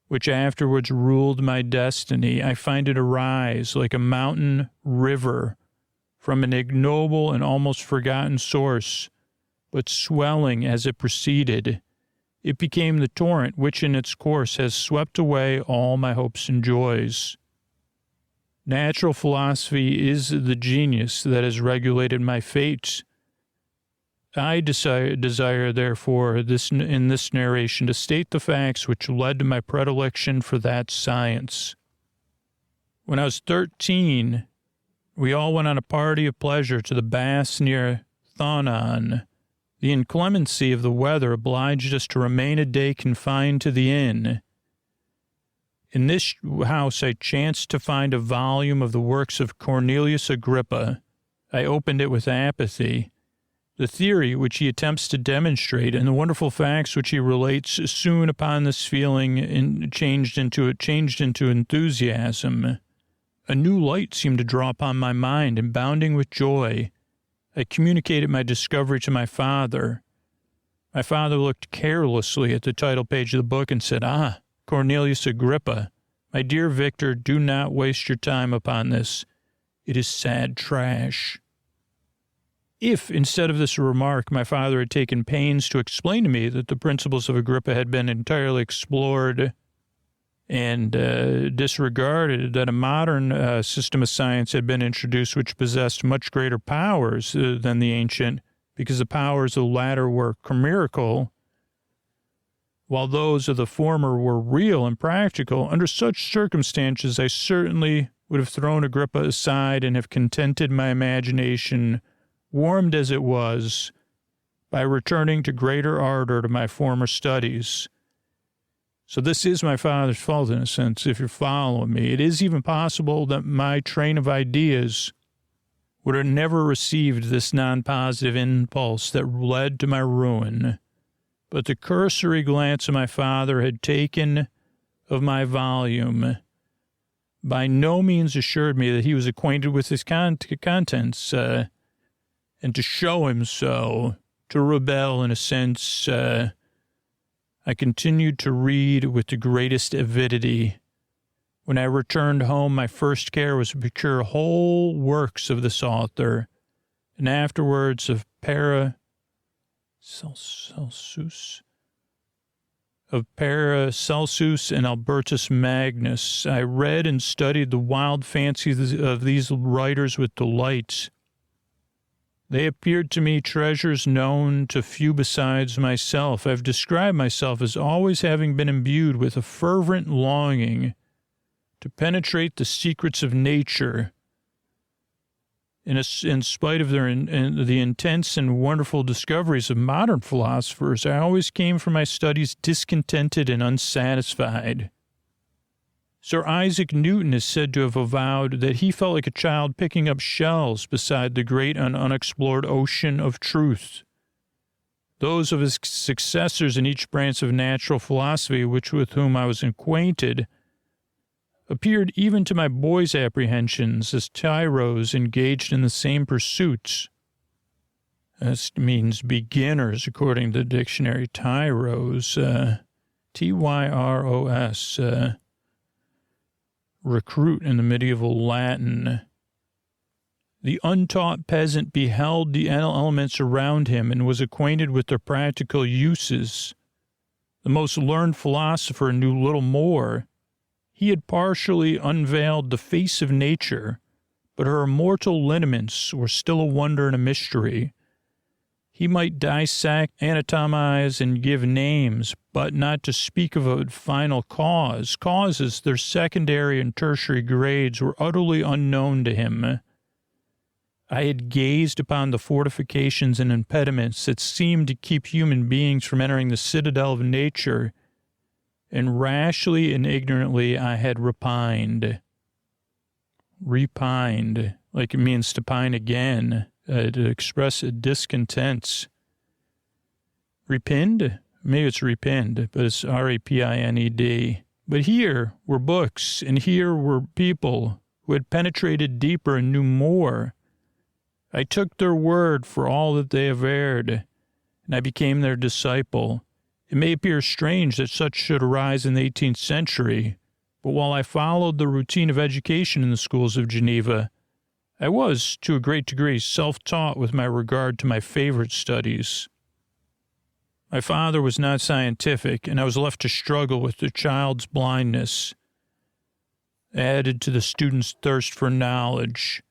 which afterwards ruled my destiny? I find it arise like a mountain river from an ignoble and almost forgotten source, but swelling as it proceeded, it became the torrent which in its course has swept away all my hopes and joys. Natural philosophy is the genius that has regulated my fate. I desire, therefore, in this narration to state the facts which led to my predilection for that science. When I was 13, we all went on a party of pleasure to the baths near Thonon. The inclemency of the weather obliged us to remain a day confined to the inn. In this house I chanced to find a volume of the works of Cornelius Agrippa. I opened it with apathy. The theory which he attempts to demonstrate and the wonderful facts which he relates soon upon this feeling changed into enthusiasm. A new light seemed to draw upon my mind, and bounding with joy, I communicated my discovery to my father. My father looked carelessly at the title page of the book and said, Cornelius Agrippa, my dear Victor, do not waste your time upon this. It is sad trash. If, instead of this remark, my father had taken pains to explain to me that the principles of Agrippa had been entirely explored and disregarded, that a modern system of science had been introduced which possessed much greater powers than the ancient, because the powers of the latter were chimerical, while those of the former were real and practical, under such circumstances I certainly would have thrown Agrippa aside and have contented my imagination, warmed as it was, by returning to greater ardor to my former studies. So this is my father's fault, in a sense, if you're following me. It is even possible that my train of ideas would have never received this non-positive impulse that led to my ruin. But the cursory glance my father had taken of my volume by no means assured me that he was acquainted with its contents, and to show him so, to rebel in a sense, I continued to read with the greatest avidity. When I returned home, my first care was to procure whole works of this author, and afterwards of Paracelsus and Albertus Magnus. I read and studied the wild fancies of these writers with delight. They appeared to me treasures known to few besides myself. I've described myself as always having been imbued with a fervent longing to penetrate the secrets of nature. In spite of the intense and wonderful discoveries of modern philosophers, I always came from my studies discontented and unsatisfied. Sir Isaac Newton is said to have avowed that he felt like a child picking up shells beside the great and unexplored ocean of truth. Those of his successors in each branch of natural philosophy with whom I was acquainted appeared even to my boy's apprehensions as tyros engaged in the same pursuits. This means beginners, according to the dictionary. Tyros, Tyros, recruit in the medieval Latin. The untaught peasant beheld the elements around him and was acquainted with their practical uses. The most learned philosopher knew little more. He had partially unveiled the face of nature, but her immortal lineaments were still a wonder and a mystery. He might dissect, anatomize, and give names, but not to speak of a final cause. Causes, their secondary and tertiary grades, were utterly unknown to him. I had gazed upon the fortifications and impediments that seemed to keep human beings from entering the citadel of nature, and rashly and ignorantly I had repined. Repined, like it means to pine again, to express a discontent. Repinned? Maybe it's repinned, but it's R-A-P-I-N-E-D. But here were books, and here were people who had penetrated deeper and knew more. I took their word for all that they averred, and I became their disciple. It may appear strange that such should arise in the 18th century, but while I followed the routine of education in the schools of Geneva, I was, to a great degree, self-taught with my regard to my favorite studies. My father was not scientific, and I was left to struggle with the child's blindness, added to the student's thirst for knowledge.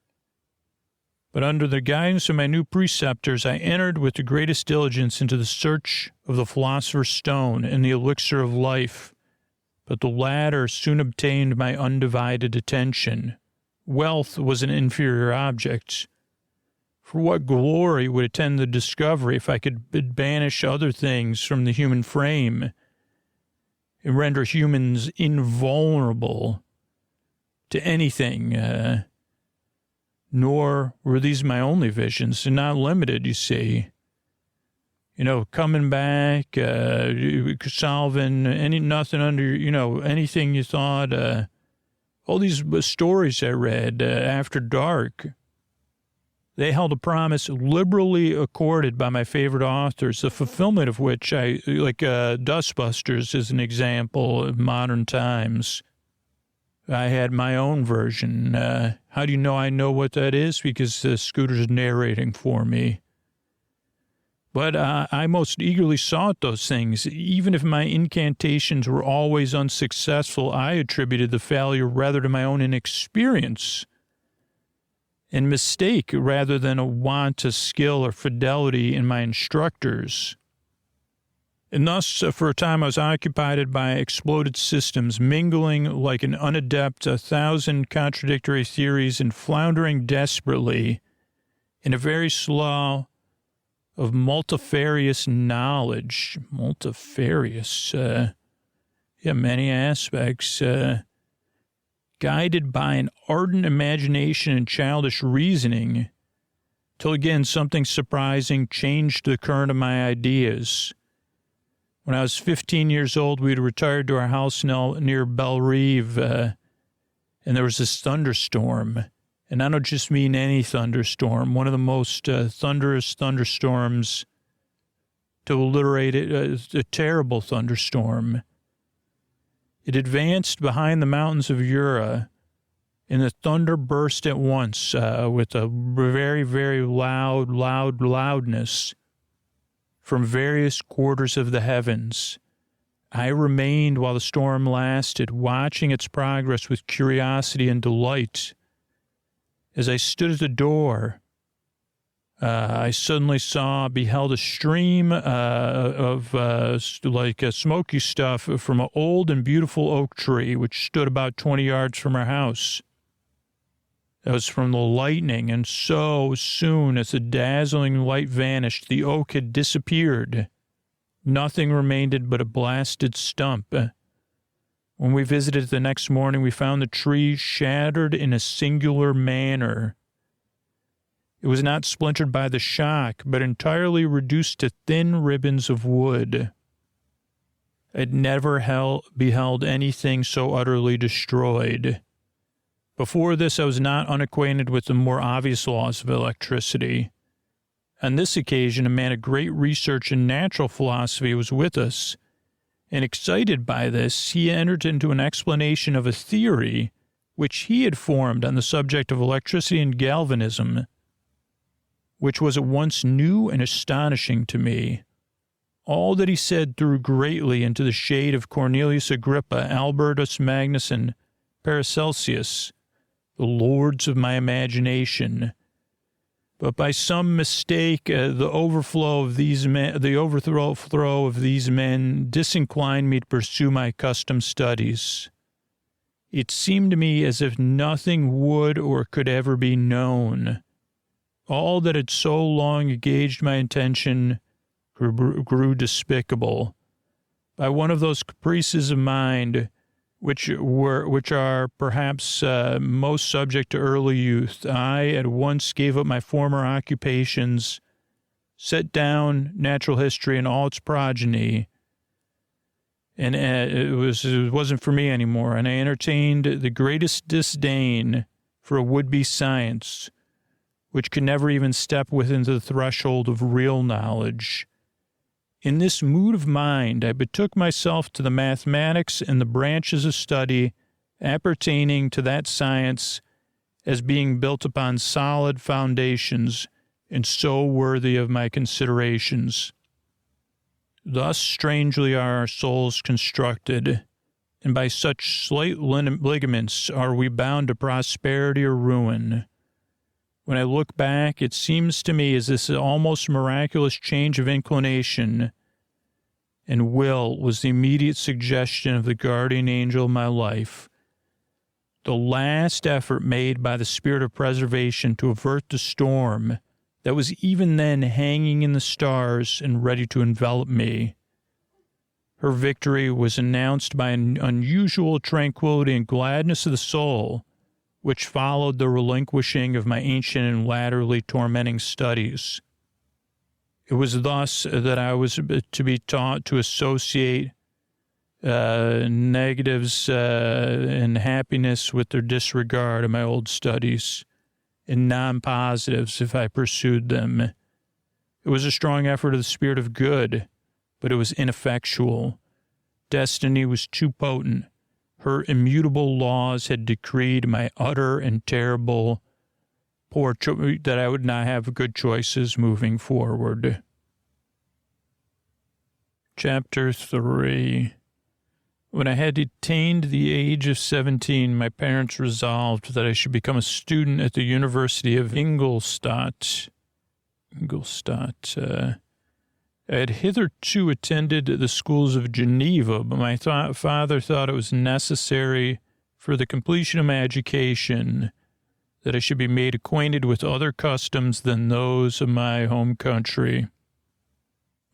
But under the guidance of my new preceptors, I entered with the greatest diligence into the search of the philosopher's stone and the elixir of life. But the latter soon obtained my undivided attention. Wealth was an inferior object. For what glory would attend the discovery if I could banish other things from the human frame and render humans invulnerable to anything? Nor were these my only visions, and not limited, you see. You know, coming back, solving nothing under, anything you thought. All these stories I read after dark, they held a promise liberally accorded by my favorite authors, the fulfillment of which Dustbusters is an example of modern times. I had my own version. How do you know I know what that is? Because Scooter's narrating for me. But I most eagerly sought those things. Even if my incantations were always unsuccessful, I attributed the failure rather to my own inexperience and mistake rather than a want of skill or fidelity in my instructors. And thus, for a time, I was occupied by exploded systems, mingling like an unadept 1,000 contradictory theories and floundering desperately in a very slough of multifarious knowledge. Multifarious, many aspects, guided by an ardent imagination and childish reasoning, till again something surprising changed the current of my ideas. When I was 15 years old, we had retired to our house near Bellerive, and there was this thunderstorm. And I don't just mean any thunderstorm, one of the most thunderous thunderstorms, to alliterate it, a terrible thunderstorm. It advanced behind the mountains of Jura, and the thunder burst at once with a very, very loudness from various quarters of the heavens. I remained while the storm lasted, watching its progress with curiosity and delight. As I stood at the door, I suddenly beheld a stream of smoky stuff from an old and beautiful oak tree, which stood about 20 yards from our house. It was from the lightning, and so soon as the dazzling light vanished, the oak had disappeared. Nothing remained but a blasted stump. When we visited the next morning, we found the tree shattered in a singular manner. It was not splintered by the shock, but entirely reduced to thin ribbons of wood. I'd never beheld anything so utterly destroyed. Before this, I was not unacquainted with the more obvious laws of electricity. On this occasion, a man of great research in natural philosophy was with us, and excited by this, he entered into an explanation of a theory which he had formed on the subject of electricity and galvanism, which was at once new and astonishing to me. All that he said threw greatly into the shade of Cornelius Agrippa, Albertus Magnus, and Paracelsus, the lords of my imagination. But by some mistake, the overthrow of these men disinclined me to pursue my accustomed studies. It seemed to me as if nothing would or could ever be known. All that had so long engaged my attention grew despicable. By one of those caprices of mind which are perhaps most subject to early youth, I at once gave up my former occupations, set down natural history and all its progeny, and it wasn't for me anymore, and I entertained the greatest disdain for a would-be science, which could never even step within the threshold of real knowledge. In this mood of mind, I betook myself to the mathematics and the branches of study appertaining to that science as being built upon solid foundations and so worthy of my considerations. Thus strangely are our souls constructed, and by such slight ligaments are we bound to prosperity or ruin. When I look back, it seems to me as this almost miraculous change of inclination and will was the immediate suggestion of the guardian angel of my life, the last effort made by the spirit of preservation to avert the storm that was even then hanging in the stars and ready to envelop me. Her victory was announced by an unusual tranquility and gladness of the soul, which followed the relinquishing of my ancient and latterly tormenting studies. It was thus that I was to be taught to associate negatives and happiness with their disregard of my old studies, and non-positives if I pursued them. It was a strong effort of the spirit of good, but it was ineffectual. Destiny was too potent. Her immutable laws had decreed my utter and terrible that I would not have good choices moving forward. Chapter 3. When I had attained the age of 17, my parents resolved that I should become a student at the University of Ingolstadt. I had hitherto attended the schools of Geneva, but my father thought it was necessary for the completion of my education that I should be made acquainted with other customs than those of my home country.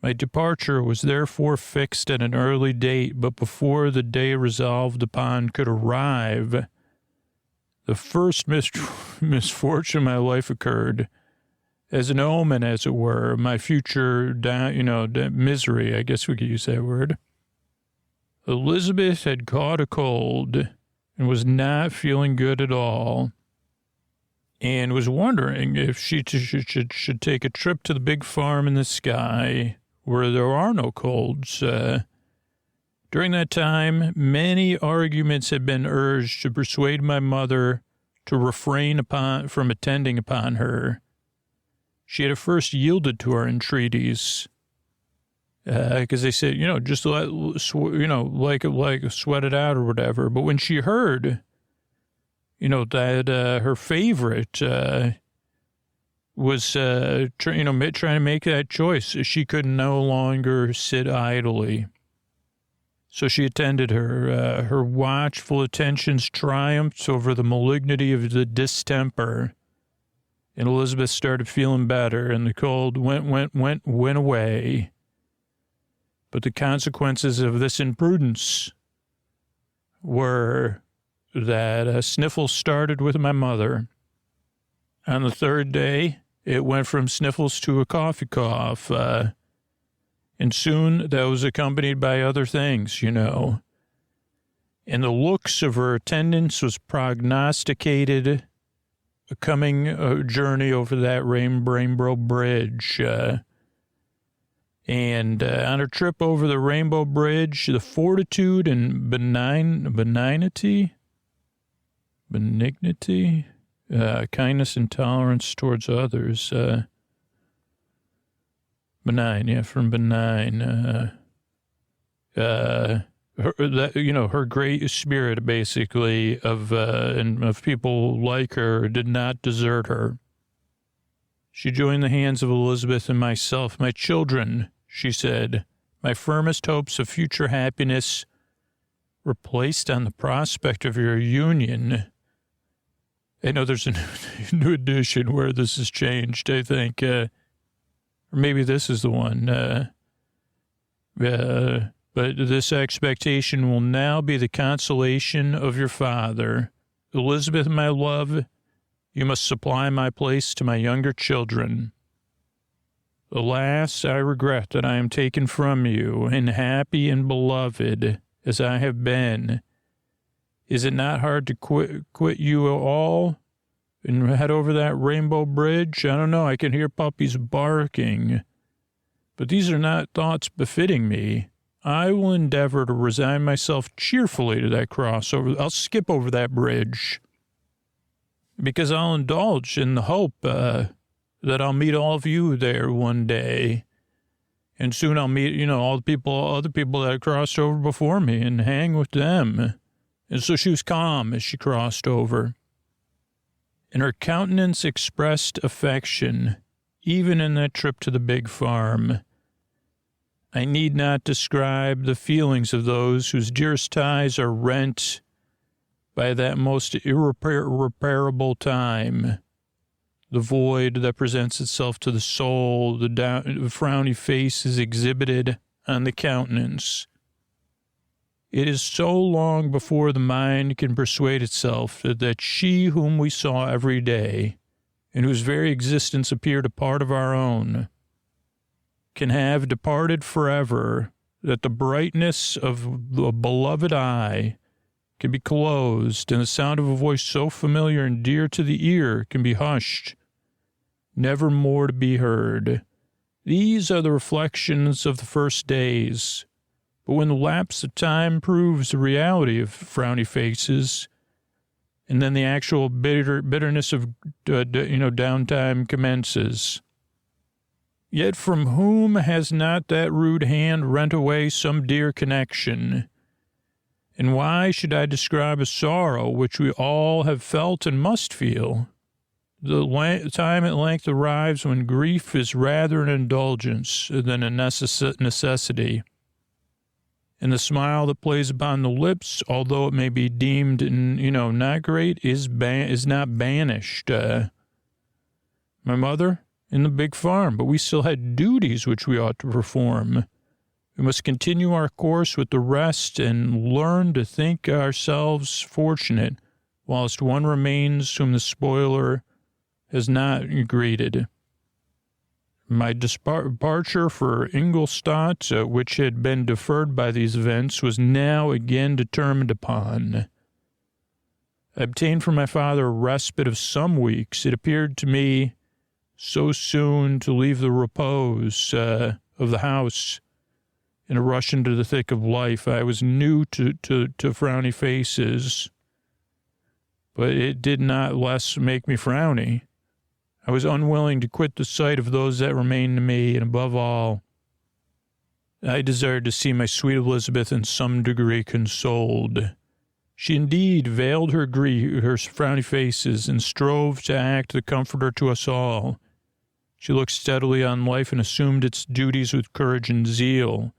My departure was therefore fixed at an early date, but before the day resolved upon could arrive, the first misfortune of my life occurred. As an omen, as it were, my future, misery, I guess we could use that word. Elizabeth had caught a cold and was not feeling good at all, and was wondering if she should take a trip to the big farm in the sky where there are no colds. During that time, many arguments had been urged to persuade my mother to refrain from attending upon her. She had at first yielded to our entreaties, because they said, just sweat it out or whatever. But when she heard, that her favorite was, trying to make that choice, she could no longer sit idly. So she attended her. Her watchful attentions triumphed over the malignity of the distemper. And Elizabeth started feeling better, and the cold went away. But the consequences of this imprudence were that sniffles started with my mother. On the third day, it went from sniffles to a cough, And soon that was accompanied by other things, you know. And the looks of her attendants was prognosticated a coming journey over that Rainbow Bridge. And on her trip over the Rainbow Bridge, the fortitude and benignity, kindness and tolerance towards others, from benign. Her great spirit, basically, of people like her did not desert her. She joined the hands of Elizabeth and myself. My children, she said, my firmest hopes of future happiness were placed on the prospect of your union. I know there's a new edition where this has changed, I think. Or maybe this is the one. But this expectation will now be the consolation of your father. Elizabeth, my love, you must supply my place to my younger children. Alas, I regret that I am taken from you, and happy and beloved as I have been. Is it not hard to quit you all and head over that Rainbow Bridge? I don't know. I can hear puppies barking. But these are not thoughts befitting me. I will endeavor to resign myself cheerfully to that crossover. I'll skip over that bridge because I'll indulge in the hope that I'll meet all of you there one day. And soon I'll meet, all the other people that crossed over before me and hang with them. And so she was calm as she crossed over. And her countenance expressed affection, even in that trip to the big farm. I need not describe the feelings of those whose dearest ties are rent by that most irreparable time. The void that presents itself to the soul, the frowny face is exhibited on the countenance. It is so long before the mind can persuade itself that she whom we saw every day, and whose very existence appeared a part of our own, can have departed forever, that the brightness of the beloved eye can be closed, and the sound of a voice so familiar and dear to the ear can be hushed, never more to be heard. These are the reflections of the first days. But when the lapse of time proves the reality of frowny faces, and then the actual bitterness of, downtime commences. Yet from whom has not that rude hand rent away some dear connection? And why should I describe a sorrow which we all have felt and must feel? The time at length arrives when grief is rather an indulgence than a necessity. And the smile that plays upon the lips, although it may be deemed, not great, is not banished. My mother in the big farm, but we still had duties which we ought to perform. We must continue our course with the rest and learn to think ourselves fortunate, whilst one remains whom the spoiler has not greeted. My departure for Ingolstadt, which had been deferred by these events, was now again determined upon. I obtained from my father a respite of some weeks. It appeared to me so soon to leave the repose of the house and to rush into the thick of life. I was new to frowny faces, but it did not less make me frowny. I was unwilling to quit the sight of those that remained to me, and above all, I desired to see my sweet Elizabeth in some degree consoled. She indeed veiled her grief, her frowny faces, and strove to act the comforter to us all. She looked steadily on life and assumed its duties with courage and zeal.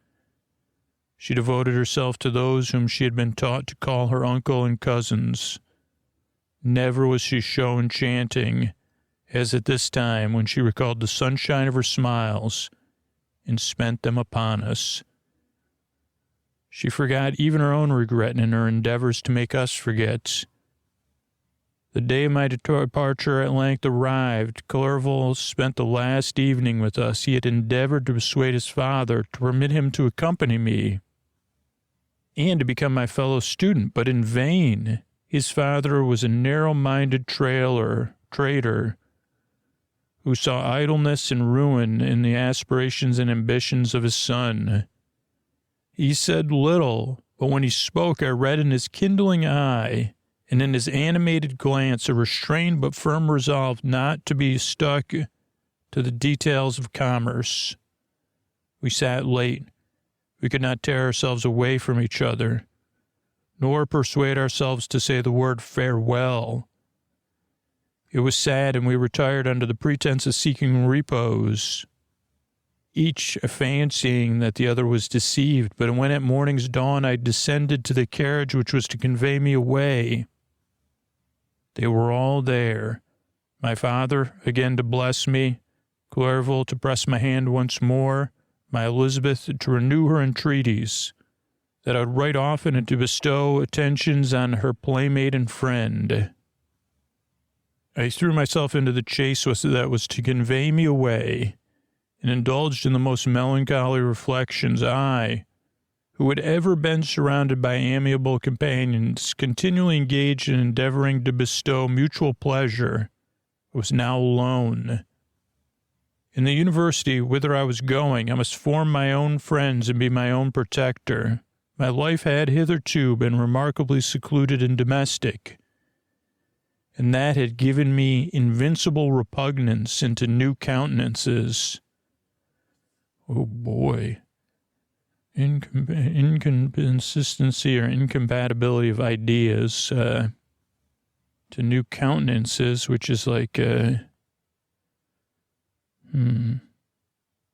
She devoted herself to those whom she had been taught to call her uncle and cousins. Never was she so enchanting as at this time when she recalled the sunshine of her smiles and spent them upon us. She forgot even her own regret in her endeavors to make us forget. The day of my departure at length arrived. Clerval spent the last evening with us. He had endeavored to persuade his father to permit him to accompany me and to become my fellow student, but in vain. His father was a narrow-minded trader who saw idleness and ruin in the aspirations and ambitions of his son. He said little, but when he spoke, I read in his kindling eye and in his animated glance a restrained but firm resolve not to be stuck to the details of commerce. We sat late. We could not tear ourselves away from each other, nor persuade ourselves to say the word farewell. It was sad, and we retired under the pretense of seeking repose, each fancying that the other was deceived. But when at morning's dawn I descended to the carriage which was to convey me away, they were all there. My father, again to bless me, Clerval to press my hand once more, my Elizabeth to renew her entreaties, that I would write often and to bestow attentions on her playmate and friend. I threw myself into the chase that was to convey me away, and indulged in the most melancholy reflections. I, who had ever been surrounded by amiable companions, continually engaged in endeavoring to bestow mutual pleasure, was now alone. In the university whither I was going, I must form my own friends and be my own protector. My life had hitherto been remarkably secluded and domestic, and that had given me invincible repugnance into new countenances. Oh, boy. Inconsistency or incompatibility of ideas to new countenances, which is like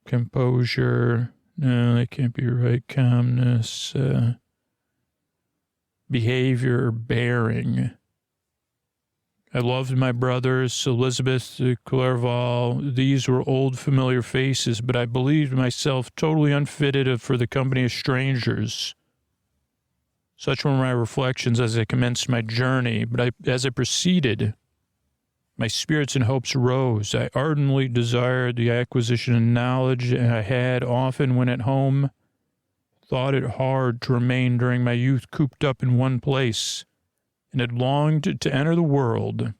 composure. No, that can't be right. Calmness, behavior, bearing. I loved my brothers, Elizabeth, Clerval. These were old familiar faces, but I believed myself totally unfitted for the company of strangers. Such were my reflections as I commenced my journey, but as I proceeded, my spirits and hopes rose. I ardently desired the acquisition of knowledge, and I had often, when at home, thought it hard to remain during my youth cooped up in one place, and had longed to enter the world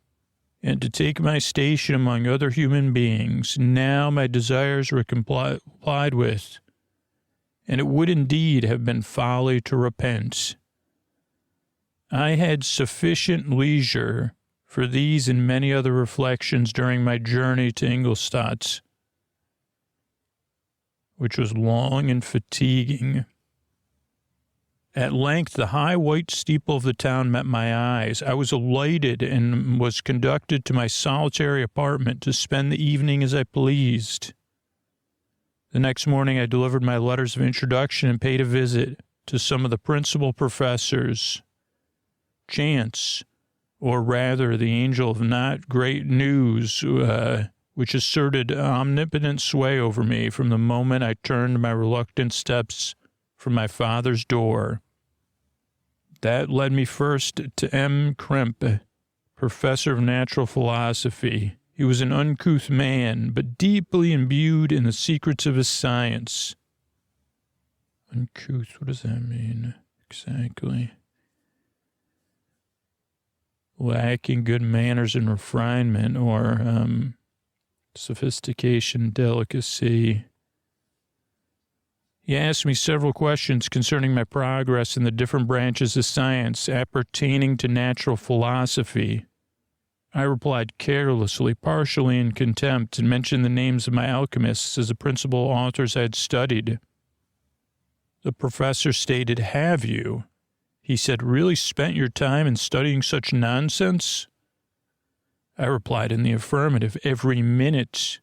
and to take my station among other human beings. Now my desires were complied with, and it would indeed have been folly to repent. I had sufficient leisure for these and many other reflections during my journey to Ingolstadt, which was long and fatiguing. At length, the high white steeple of the town met my eyes. I was alighted and was conducted to my solitary apartment to spend the evening as I pleased. The next morning, I delivered my letters of introduction and paid a visit to some of the principal professors. Chance, or rather the angel of not great news, which asserted omnipotent sway over me from the moment I turned my reluctant steps from my father's door. That led me first to M. Krempe, professor of natural philosophy. He was an uncouth man, but deeply imbued in the secrets of his science. Uncouth, what does that mean exactly? Lacking good manners and refinement, or sophistication, delicacy. He asked me several questions concerning my progress in the different branches of science appertaining to natural philosophy. I replied carelessly, partially in contempt, and mentioned the names of my alchemists as the principal authors I had studied. The professor stated, "Have you," he said, "really spent your time in studying such nonsense?" I replied in the affirmative. "Every minute,"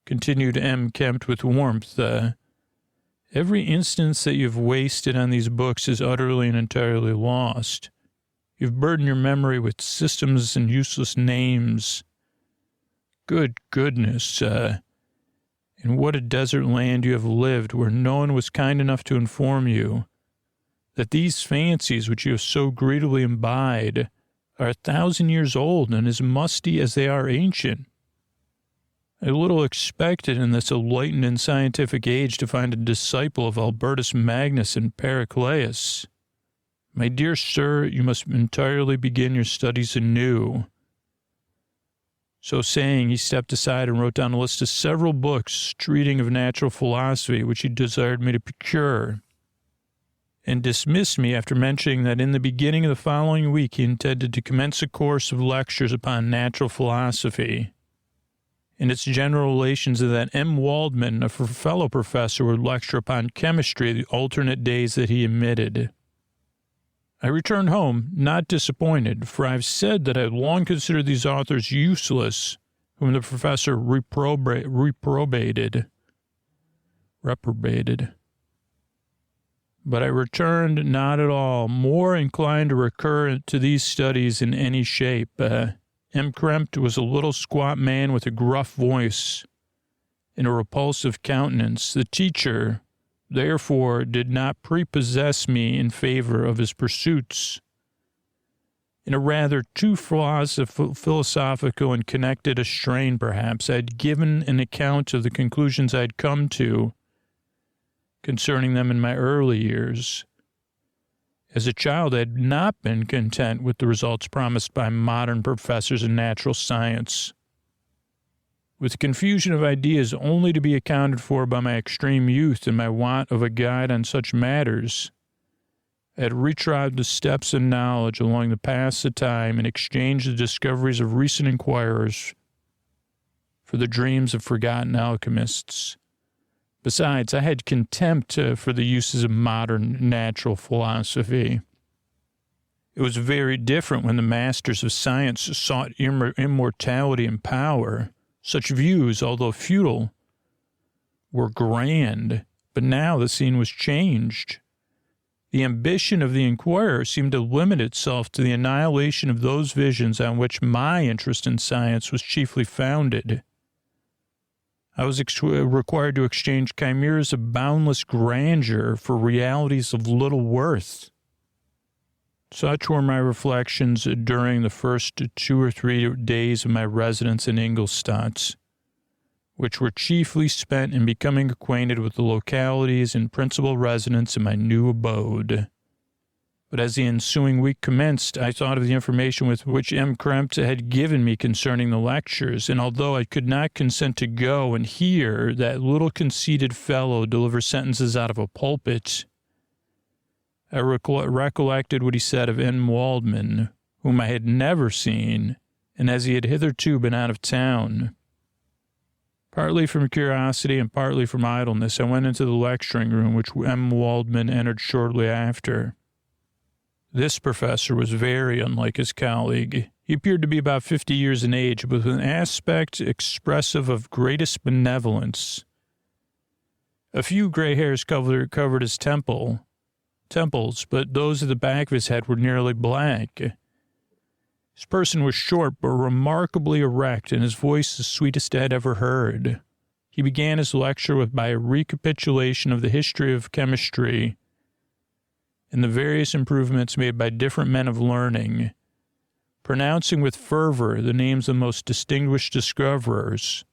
continued M. Kempt with warmth. "Every instance that you've wasted on these books is utterly and entirely lost. You've burdened your memory with systems and useless names. Good goodness, in what a desert land you have lived, where no one was kind enough to inform you that these fancies which you have so greedily imbibed are 1,000 years old and as musty as they are ancient. I little expected in this enlightened and scientific age to find a disciple of Albertus Magnus and Paracelsus. My dear sir, you must entirely begin your studies anew. So saying, he stepped aside and wrote down a list of several books treating of natural philosophy, which he desired me to procure, and dismissed me after mentioning that in the beginning of the following week he intended to commence a course of lectures upon natural philosophy and its general relations, and that M. Waldman, a fellow professor, would lecture upon chemistry the alternate days that he admitted. I returned home, not disappointed, for I've said that I had long considered these authors useless, whom the professor reprobated. But I returned not at all, more inclined to recur to these studies in any shape. M. Krempt was a little squat man with a gruff voice and a repulsive countenance. The teacher, therefore, did not prepossess me in favor of his pursuits. In a rather too philosophical and connected a strain, perhaps, I had given an account of the conclusions I had come to concerning them in my early years. As a child, I had not been content with the results promised by modern professors in natural science. With confusion of ideas only to be accounted for by my extreme youth and my want of a guide on such matters, I had retrod the steps of knowledge along the paths of time and exchanged the discoveries of recent inquirers for the dreams of forgotten alchemists. Besides, I had contempt for the uses of modern natural philosophy. It was very different when the masters of science sought immortality and power. Such views, although futile, were grand, but now the scene was changed. The ambition of the inquirer seemed to limit itself to the annihilation of those visions on which my interest in science was chiefly founded. I was required to exchange chimeras of boundless grandeur for realities of little worth. Such were my reflections during the first 2 or 3 days of my residence in Ingolstadt, which were chiefly spent in becoming acquainted with the localities and principal residents in my new abode. But as the ensuing week commenced, I thought of the information with which M. Krempt had given me concerning the lectures, and although I could not consent to go and hear that little conceited fellow deliver sentences out of a pulpit, I recollected what he said of M. Waldman, whom I had never seen, and as he had hitherto been out of town. Partly from curiosity and partly from idleness, I went into the lecturing room, which M. Waldman entered shortly after. This professor was very unlike his colleague. He appeared to be about 50 years in age, but with an aspect expressive of greatest benevolence. A few gray hairs covered his temples, but those at the back of his head were nearly black. His person was short but remarkably erect, and his voice the sweetest I had ever heard. He began his lecture by a recapitulation of the history of chemistry and the various improvements made by different men of learning, pronouncing with fervor the names of the most distinguished discoverers.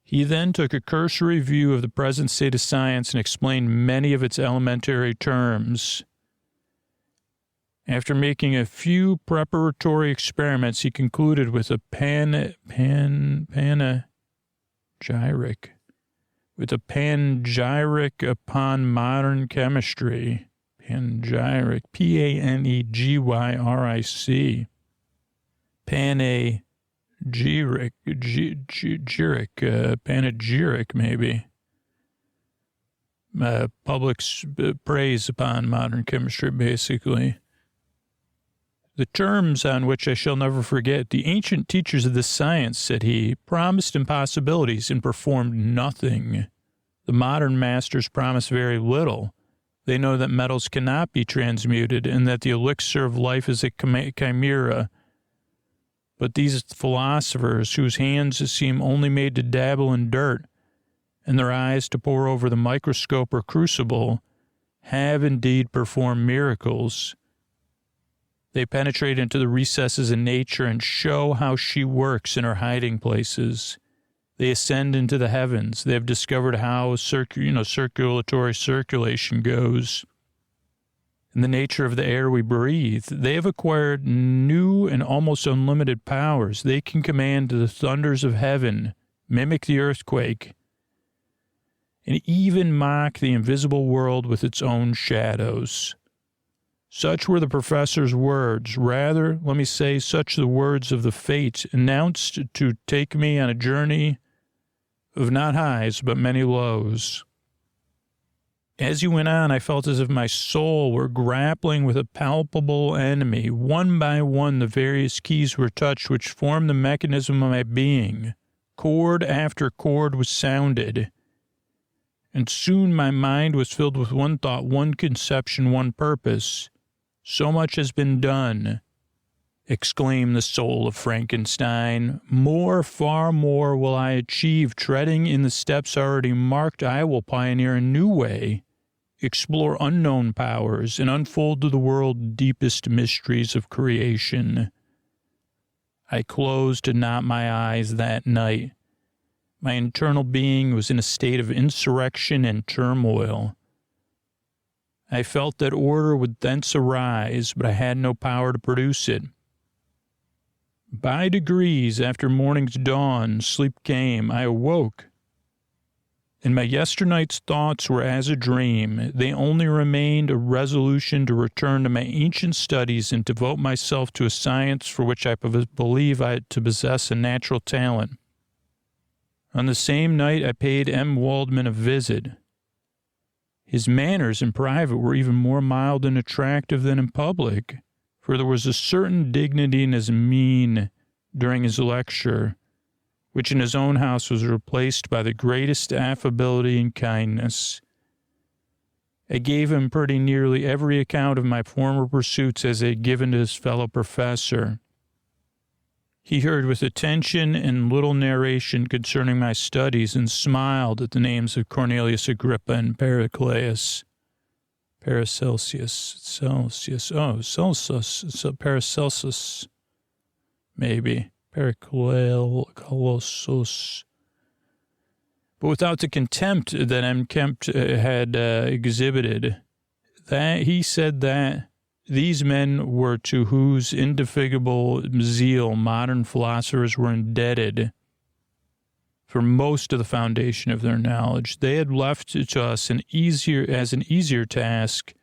He then took a cursory view of the present state of science and explained many of its elementary terms. After making a few preparatory experiments, he concluded with a panegyric upon modern chemistry. Panegyric, Panegyric. Panegyric, maybe. Public praise upon modern chemistry, basically. The terms on which I shall never forget, the ancient teachers of this science, said he, promised impossibilities and performed nothing. The modern masters promise very little. They know that metals cannot be transmuted and that the elixir of life is a chimera. But these philosophers, whose hands seem only made to dabble in dirt and their eyes to pore over the microscope or crucible, have indeed performed miracles. They penetrate into the recesses of nature and show how she works in her hiding places. They ascend into the heavens. They have discovered how circulatory circulation goes. In the nature of the air we breathe, they have acquired new and almost unlimited powers. They can command the thunders of heaven, mimic the earthquake, and even mock the invisible world with its own shadows. Such were the professor's words. Rather, let me say, such the words of the fate announced to take me on a journey of not highs, but many lows. As he went on, I felt as if my soul were grappling with a palpable enemy. One by one, the various keys were touched which formed the mechanism of my being. Chord after chord was sounded. And soon my mind was filled with one thought, one conception, one purpose. So much has been done, exclaimed the soul of Frankenstein. More, far more will I achieve. Treading in the steps already marked, I will pioneer a new way, explore unknown powers, and unfold to the world deepest mysteries of creation. I closed not my eyes that night. My internal being was in a state of insurrection and turmoil. I felt that order would thence arise, but I had no power to produce it. By degrees, after morning's dawn, sleep came. I awoke, and my yesternight's thoughts were as a dream. They only remained a resolution to return to my ancient studies and devote myself to a science for which I believe I to possess a natural talent. On the same night, I paid M. Waldman a visit. His manners in private were even more mild and attractive than in public, for there was a certain dignity in his mien during his lecture, which in his own house was replaced by the greatest affability and kindness. I gave him pretty nearly every account of my former pursuits as I had given to his fellow professor. He heard with attention and little narration concerning my studies and smiled at the names of Cornelius Agrippa and Paracelsus. Paracelsus, maybe. Paracelsus. But without the contempt that M. Kemp had exhibited, that he said that these men were to whose indefatigable zeal modern philosophers were indebted for most of the foundation of their knowledge. They had left to us an easier task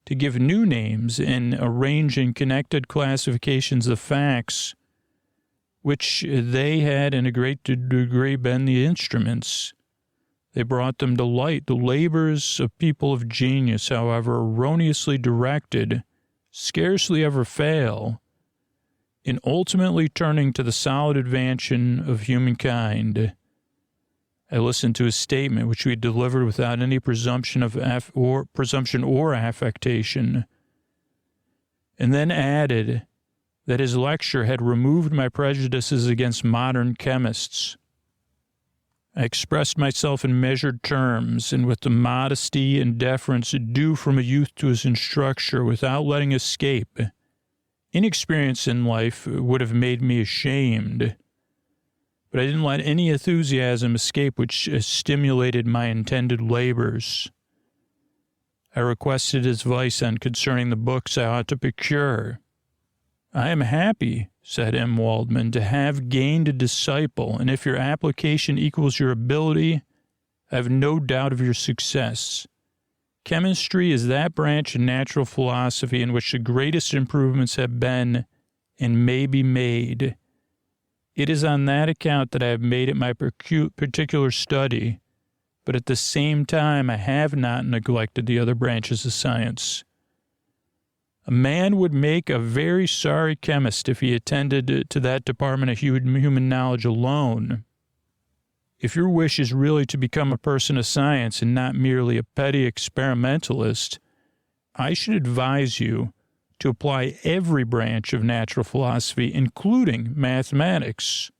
to give new names and arrange in connected classifications the facts which they had in a great degree been the instruments. They brought them to light. The labors of people of genius, however erroneously directed, scarcely ever fail in ultimately turning to the solid advancement of humankind. I listened to his statement, which he delivered without any presumption or affectation, and then added that his lecture had removed my prejudices against modern chemists. I expressed myself in measured terms and with the modesty and deference due from a youth to his instructor without letting escape. Inexperience in life would have made me ashamed, but I didn't let any enthusiasm escape which stimulated my intended labors. I requested his advice on concerning the books I ought to procure. I am happy, said M. Waldman, to have gained a disciple, and if your application equals your ability, I have no doubt of your success. Chemistry is that branch of natural philosophy in which the greatest improvements have been and may be made. It is on that account that I have made it my particular study, but at the same time I have not neglected the other branches of science. A man would make a very sorry chemist if he attended to that department of human knowledge alone. If your wish is really to become a person of science and not merely a petty experimentalist, I should advise you to apply every branch of natural philosophy, including mathematics.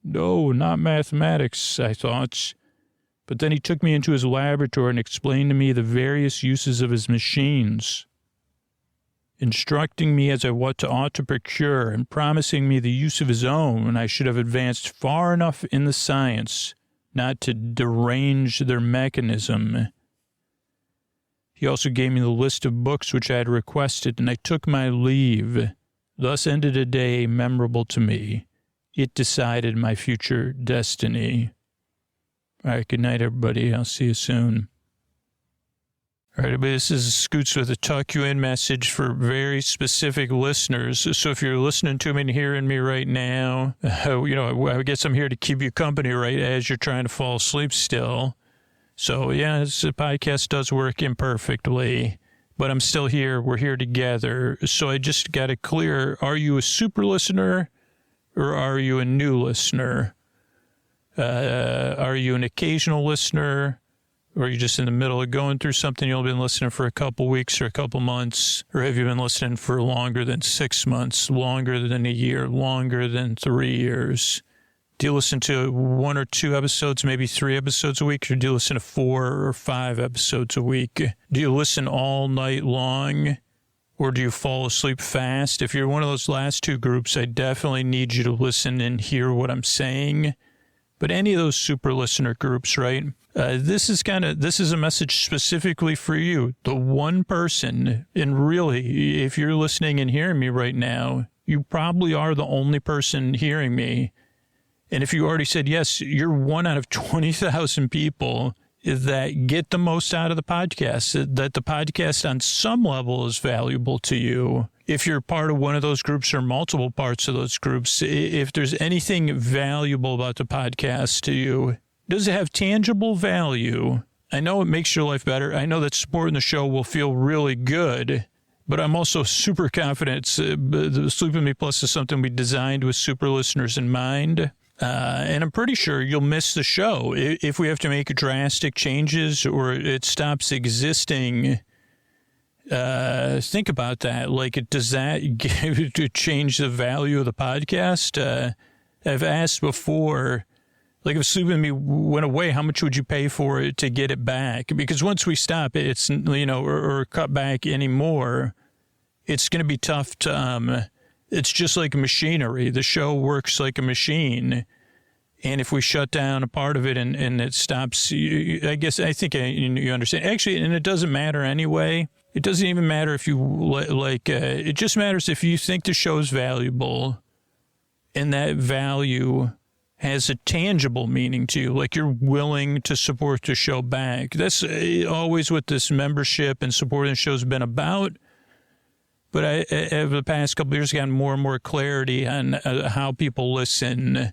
No, not mathematics, I thought. But then he took me into his laboratory and explained to me the various uses of his machines. instructing me as I what ought to procure, and promising me the use of his own when I should have advanced far enough in the science not to derange their mechanism. He also gave me the list of books which I had requested, and I took my leave. Thus ended a day memorable to me. It decided my future destiny. All right, good night, everybody. I'll see you soon. All right, everybody, this is Scoots with a tuck you in message for very specific listeners. So if you're listening to me and hearing me right now, I guess I'm here to keep you company, right, as you're trying to fall asleep still. So, yeah, this podcast does work imperfectly, but I'm still here. We're here together. So I just got it clear. Are you a super listener or are you a new listener? Are you an occasional listener? Or are you just in the middle of going through something? You've been listening for a couple weeks or a couple months? Or have you been listening for longer than 6 months, longer than a year, longer than 3 years? Do you listen to 1 or 2 episodes, maybe 3 episodes a week? Or do you listen to 4 or 5 episodes a week? Do you listen all night long? Or do you fall asleep fast? If you're one of those last 2 groups, I definitely need you to listen and hear what I'm saying. But any of those super listener groups, right? This is a message specifically for you. The one person, and really, if you're listening and hearing me right now, you probably are the only person hearing me. And if you already said yes, you're 1 out of 20,000 people that get the most out of the podcast, that the podcast on some level is valuable to you. If you're part of one of those groups or multiple parts of those groups, if there's anything valuable about the podcast to you, does it have tangible value? I know it makes your life better. I know that supporting the show will feel really good, but I'm also super confident the Sleep With Me Plus is something we designed with super listeners in mind. And I'm pretty sure you'll miss the show if we have to make drastic changes or it stops existing. Think about that. Like, does that change the value of the podcast? I've asked before, like, if Sleep With Me went away, how much would you pay for it to get it back? Because once we stop it, it's, or cut back anymore, it's going to be tough to, it's just like machinery. The show works like a machine. And if we shut down a part of it and it stops, you understand. Actually, and it doesn't matter anyway. It doesn't even matter if you it just matters if you think the show's valuable and that value has a tangible meaning to you, like you're willing to support the show back. That's always what this membership and supporting the show's been about. But over the past couple of years, I've gotten more and more clarity on how people listen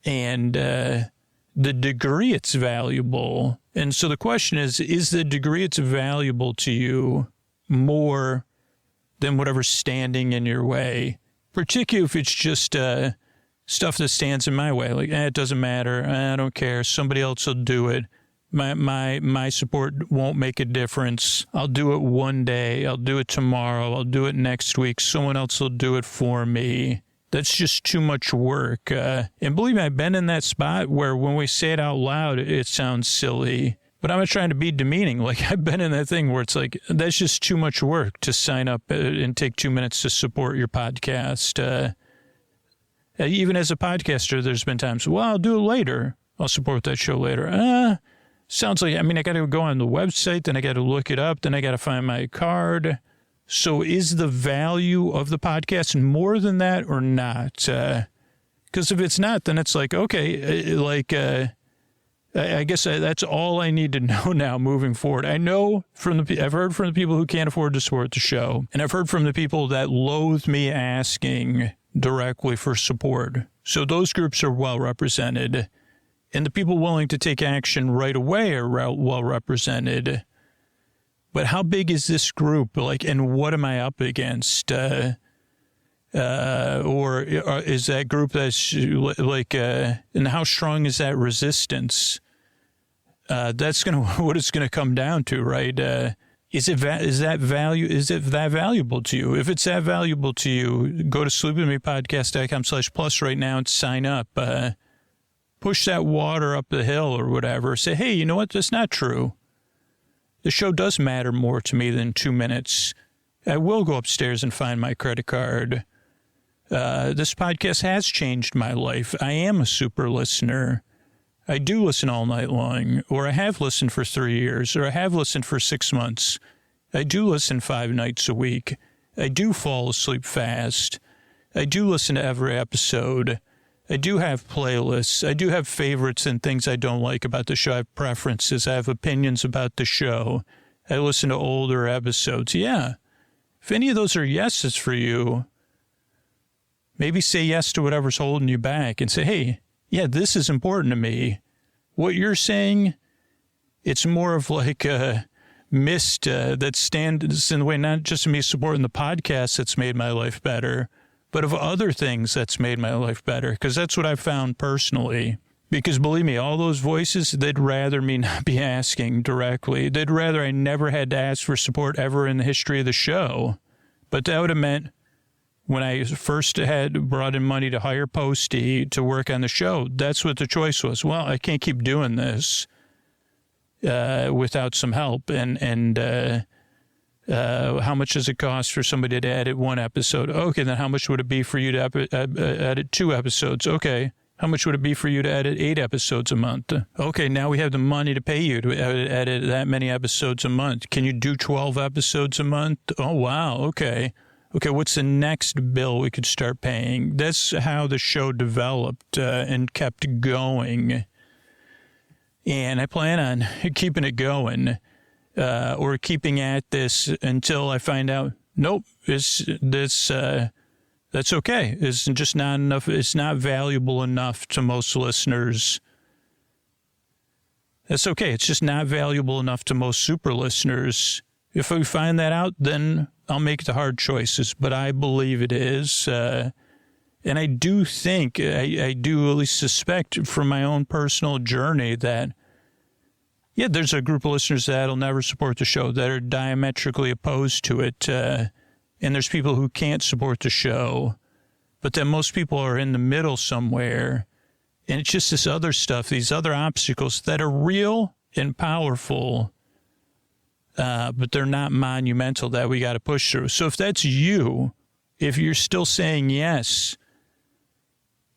and the degree it's valuable. And so the question is the degree it's valuable to you more than whatever's standing in your way? Particularly if it's just stuff that stands in my way. Like, it doesn't matter. I don't care. Somebody else will do it. My support won't make a difference. I'll do it one day. I'll do it tomorrow. I'll do it next week. Someone else will do it for me. That's just too much work. And believe me, I've been in that spot where when we say it out loud, it sounds silly. But I'm not trying to be demeaning. Like, I've been in that thing where it's like, that's just too much work to sign up and take 2 minutes to support your podcast. Even as a podcaster, there's been times, well, I'll do it later. I'll support that show later. Sounds like, I got to go on the website, then I got to look it up, then I got to find my card. So is the value of the podcast more than that or not? Because if it's not, then it's like, okay, I guess that's all I need to know now moving forward. I know I've heard from the people who can't afford to support the show, and I've heard from the people that loathe me asking directly for support. So those groups are well represented. And the people willing to take action right away are well represented. But how big is this group? And what am I up against? Or is that group that's and how strong is that resistance? That's what it's gonna come down to, right? Is that valuable to you? If it's that valuable to you, go to sleepwithmepodcast.com/plus right now and sign up. Push that water up the hill or whatever. Say, hey, you know what? That's not true. The show does matter more to me than 2 minutes. I will go upstairs and find my credit card. This podcast has changed my life. I am a super listener. I do listen all night long, or I have listened for 3 years, or I have listened for 6 months. I do listen 5 nights a week. I do fall asleep fast. I do listen to every episode. I do have playlists. I do have favorites and things I don't like about the show. I have preferences. I have opinions about the show. I listen to older episodes. Yeah. If any of those are yeses for you, maybe say yes to whatever's holding you back and say, hey, yeah, this is important to me. What you're saying, it's more of like a mist that stands in the way, not just of me supporting the podcast that's made my life better, but of other things that's made my life better, because that's what I've found personally. Because believe me, all those voices, they'd rather me not be asking directly. They'd rather I never had to ask for support ever in the history of the show. But that would have meant when I first had brought in money to hire Posty to work on the show, that's what the choice was. Well, I can't keep doing this without some help. And how much does it cost for somebody to edit 1 episode? Okay, then how much would it be for you to edit 2 episodes? Okay. How much would it be for you to edit 8 episodes a month? Okay, now we have the money to pay you to edit that many episodes a month. Can you do 12 episodes a month? Oh, wow. Okay. Okay, what's the next bill we could start paying? That's how the show developed and kept going. And I plan on keeping it going or keeping at this until I find out, nope, that's okay. It's just not enough. It's not valuable enough to most listeners. That's okay. It's just not valuable enough to most super listeners. If we find that out, then I'll make the hard choices. But I believe it is. And I do think, I do at least suspect from my own personal journey that, yeah, there's a group of listeners that'll never support the show, that are diametrically opposed to it. And there's people who can't support the show, but then most people are in the middle somewhere. And it's just this other stuff, these other obstacles that are real and powerful, but they're not monumental that we got to push through. So if that's you, if you're still saying yes,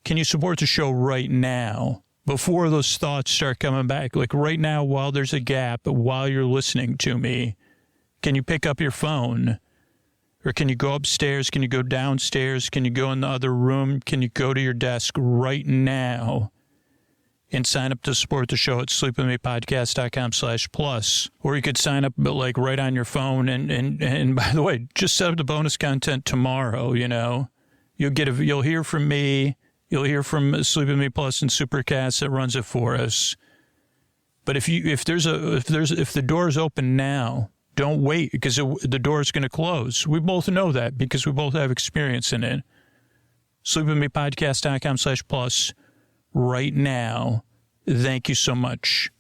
can you support the show right now before those thoughts start coming back? Like right now, while there's a gap, while you're listening to me, can you pick up your phone? Or can you go upstairs? Can you go downstairs? Can you go in the other room? Can you go to your desk right now and sign up to support the show at sleepwithmepodcast.com/plus? Or you could sign up like right on your phone. And by the way, just set up the bonus content tomorrow, you know. You'll hear from me. You'll hear from Sleep With Me Plus and Supercast that runs it for us. But if the door is open now, don't wait, because the door is going to close. We both know that because we both have experience in it. Sleepwithmepodcast.com/plus right now. Thank you so much.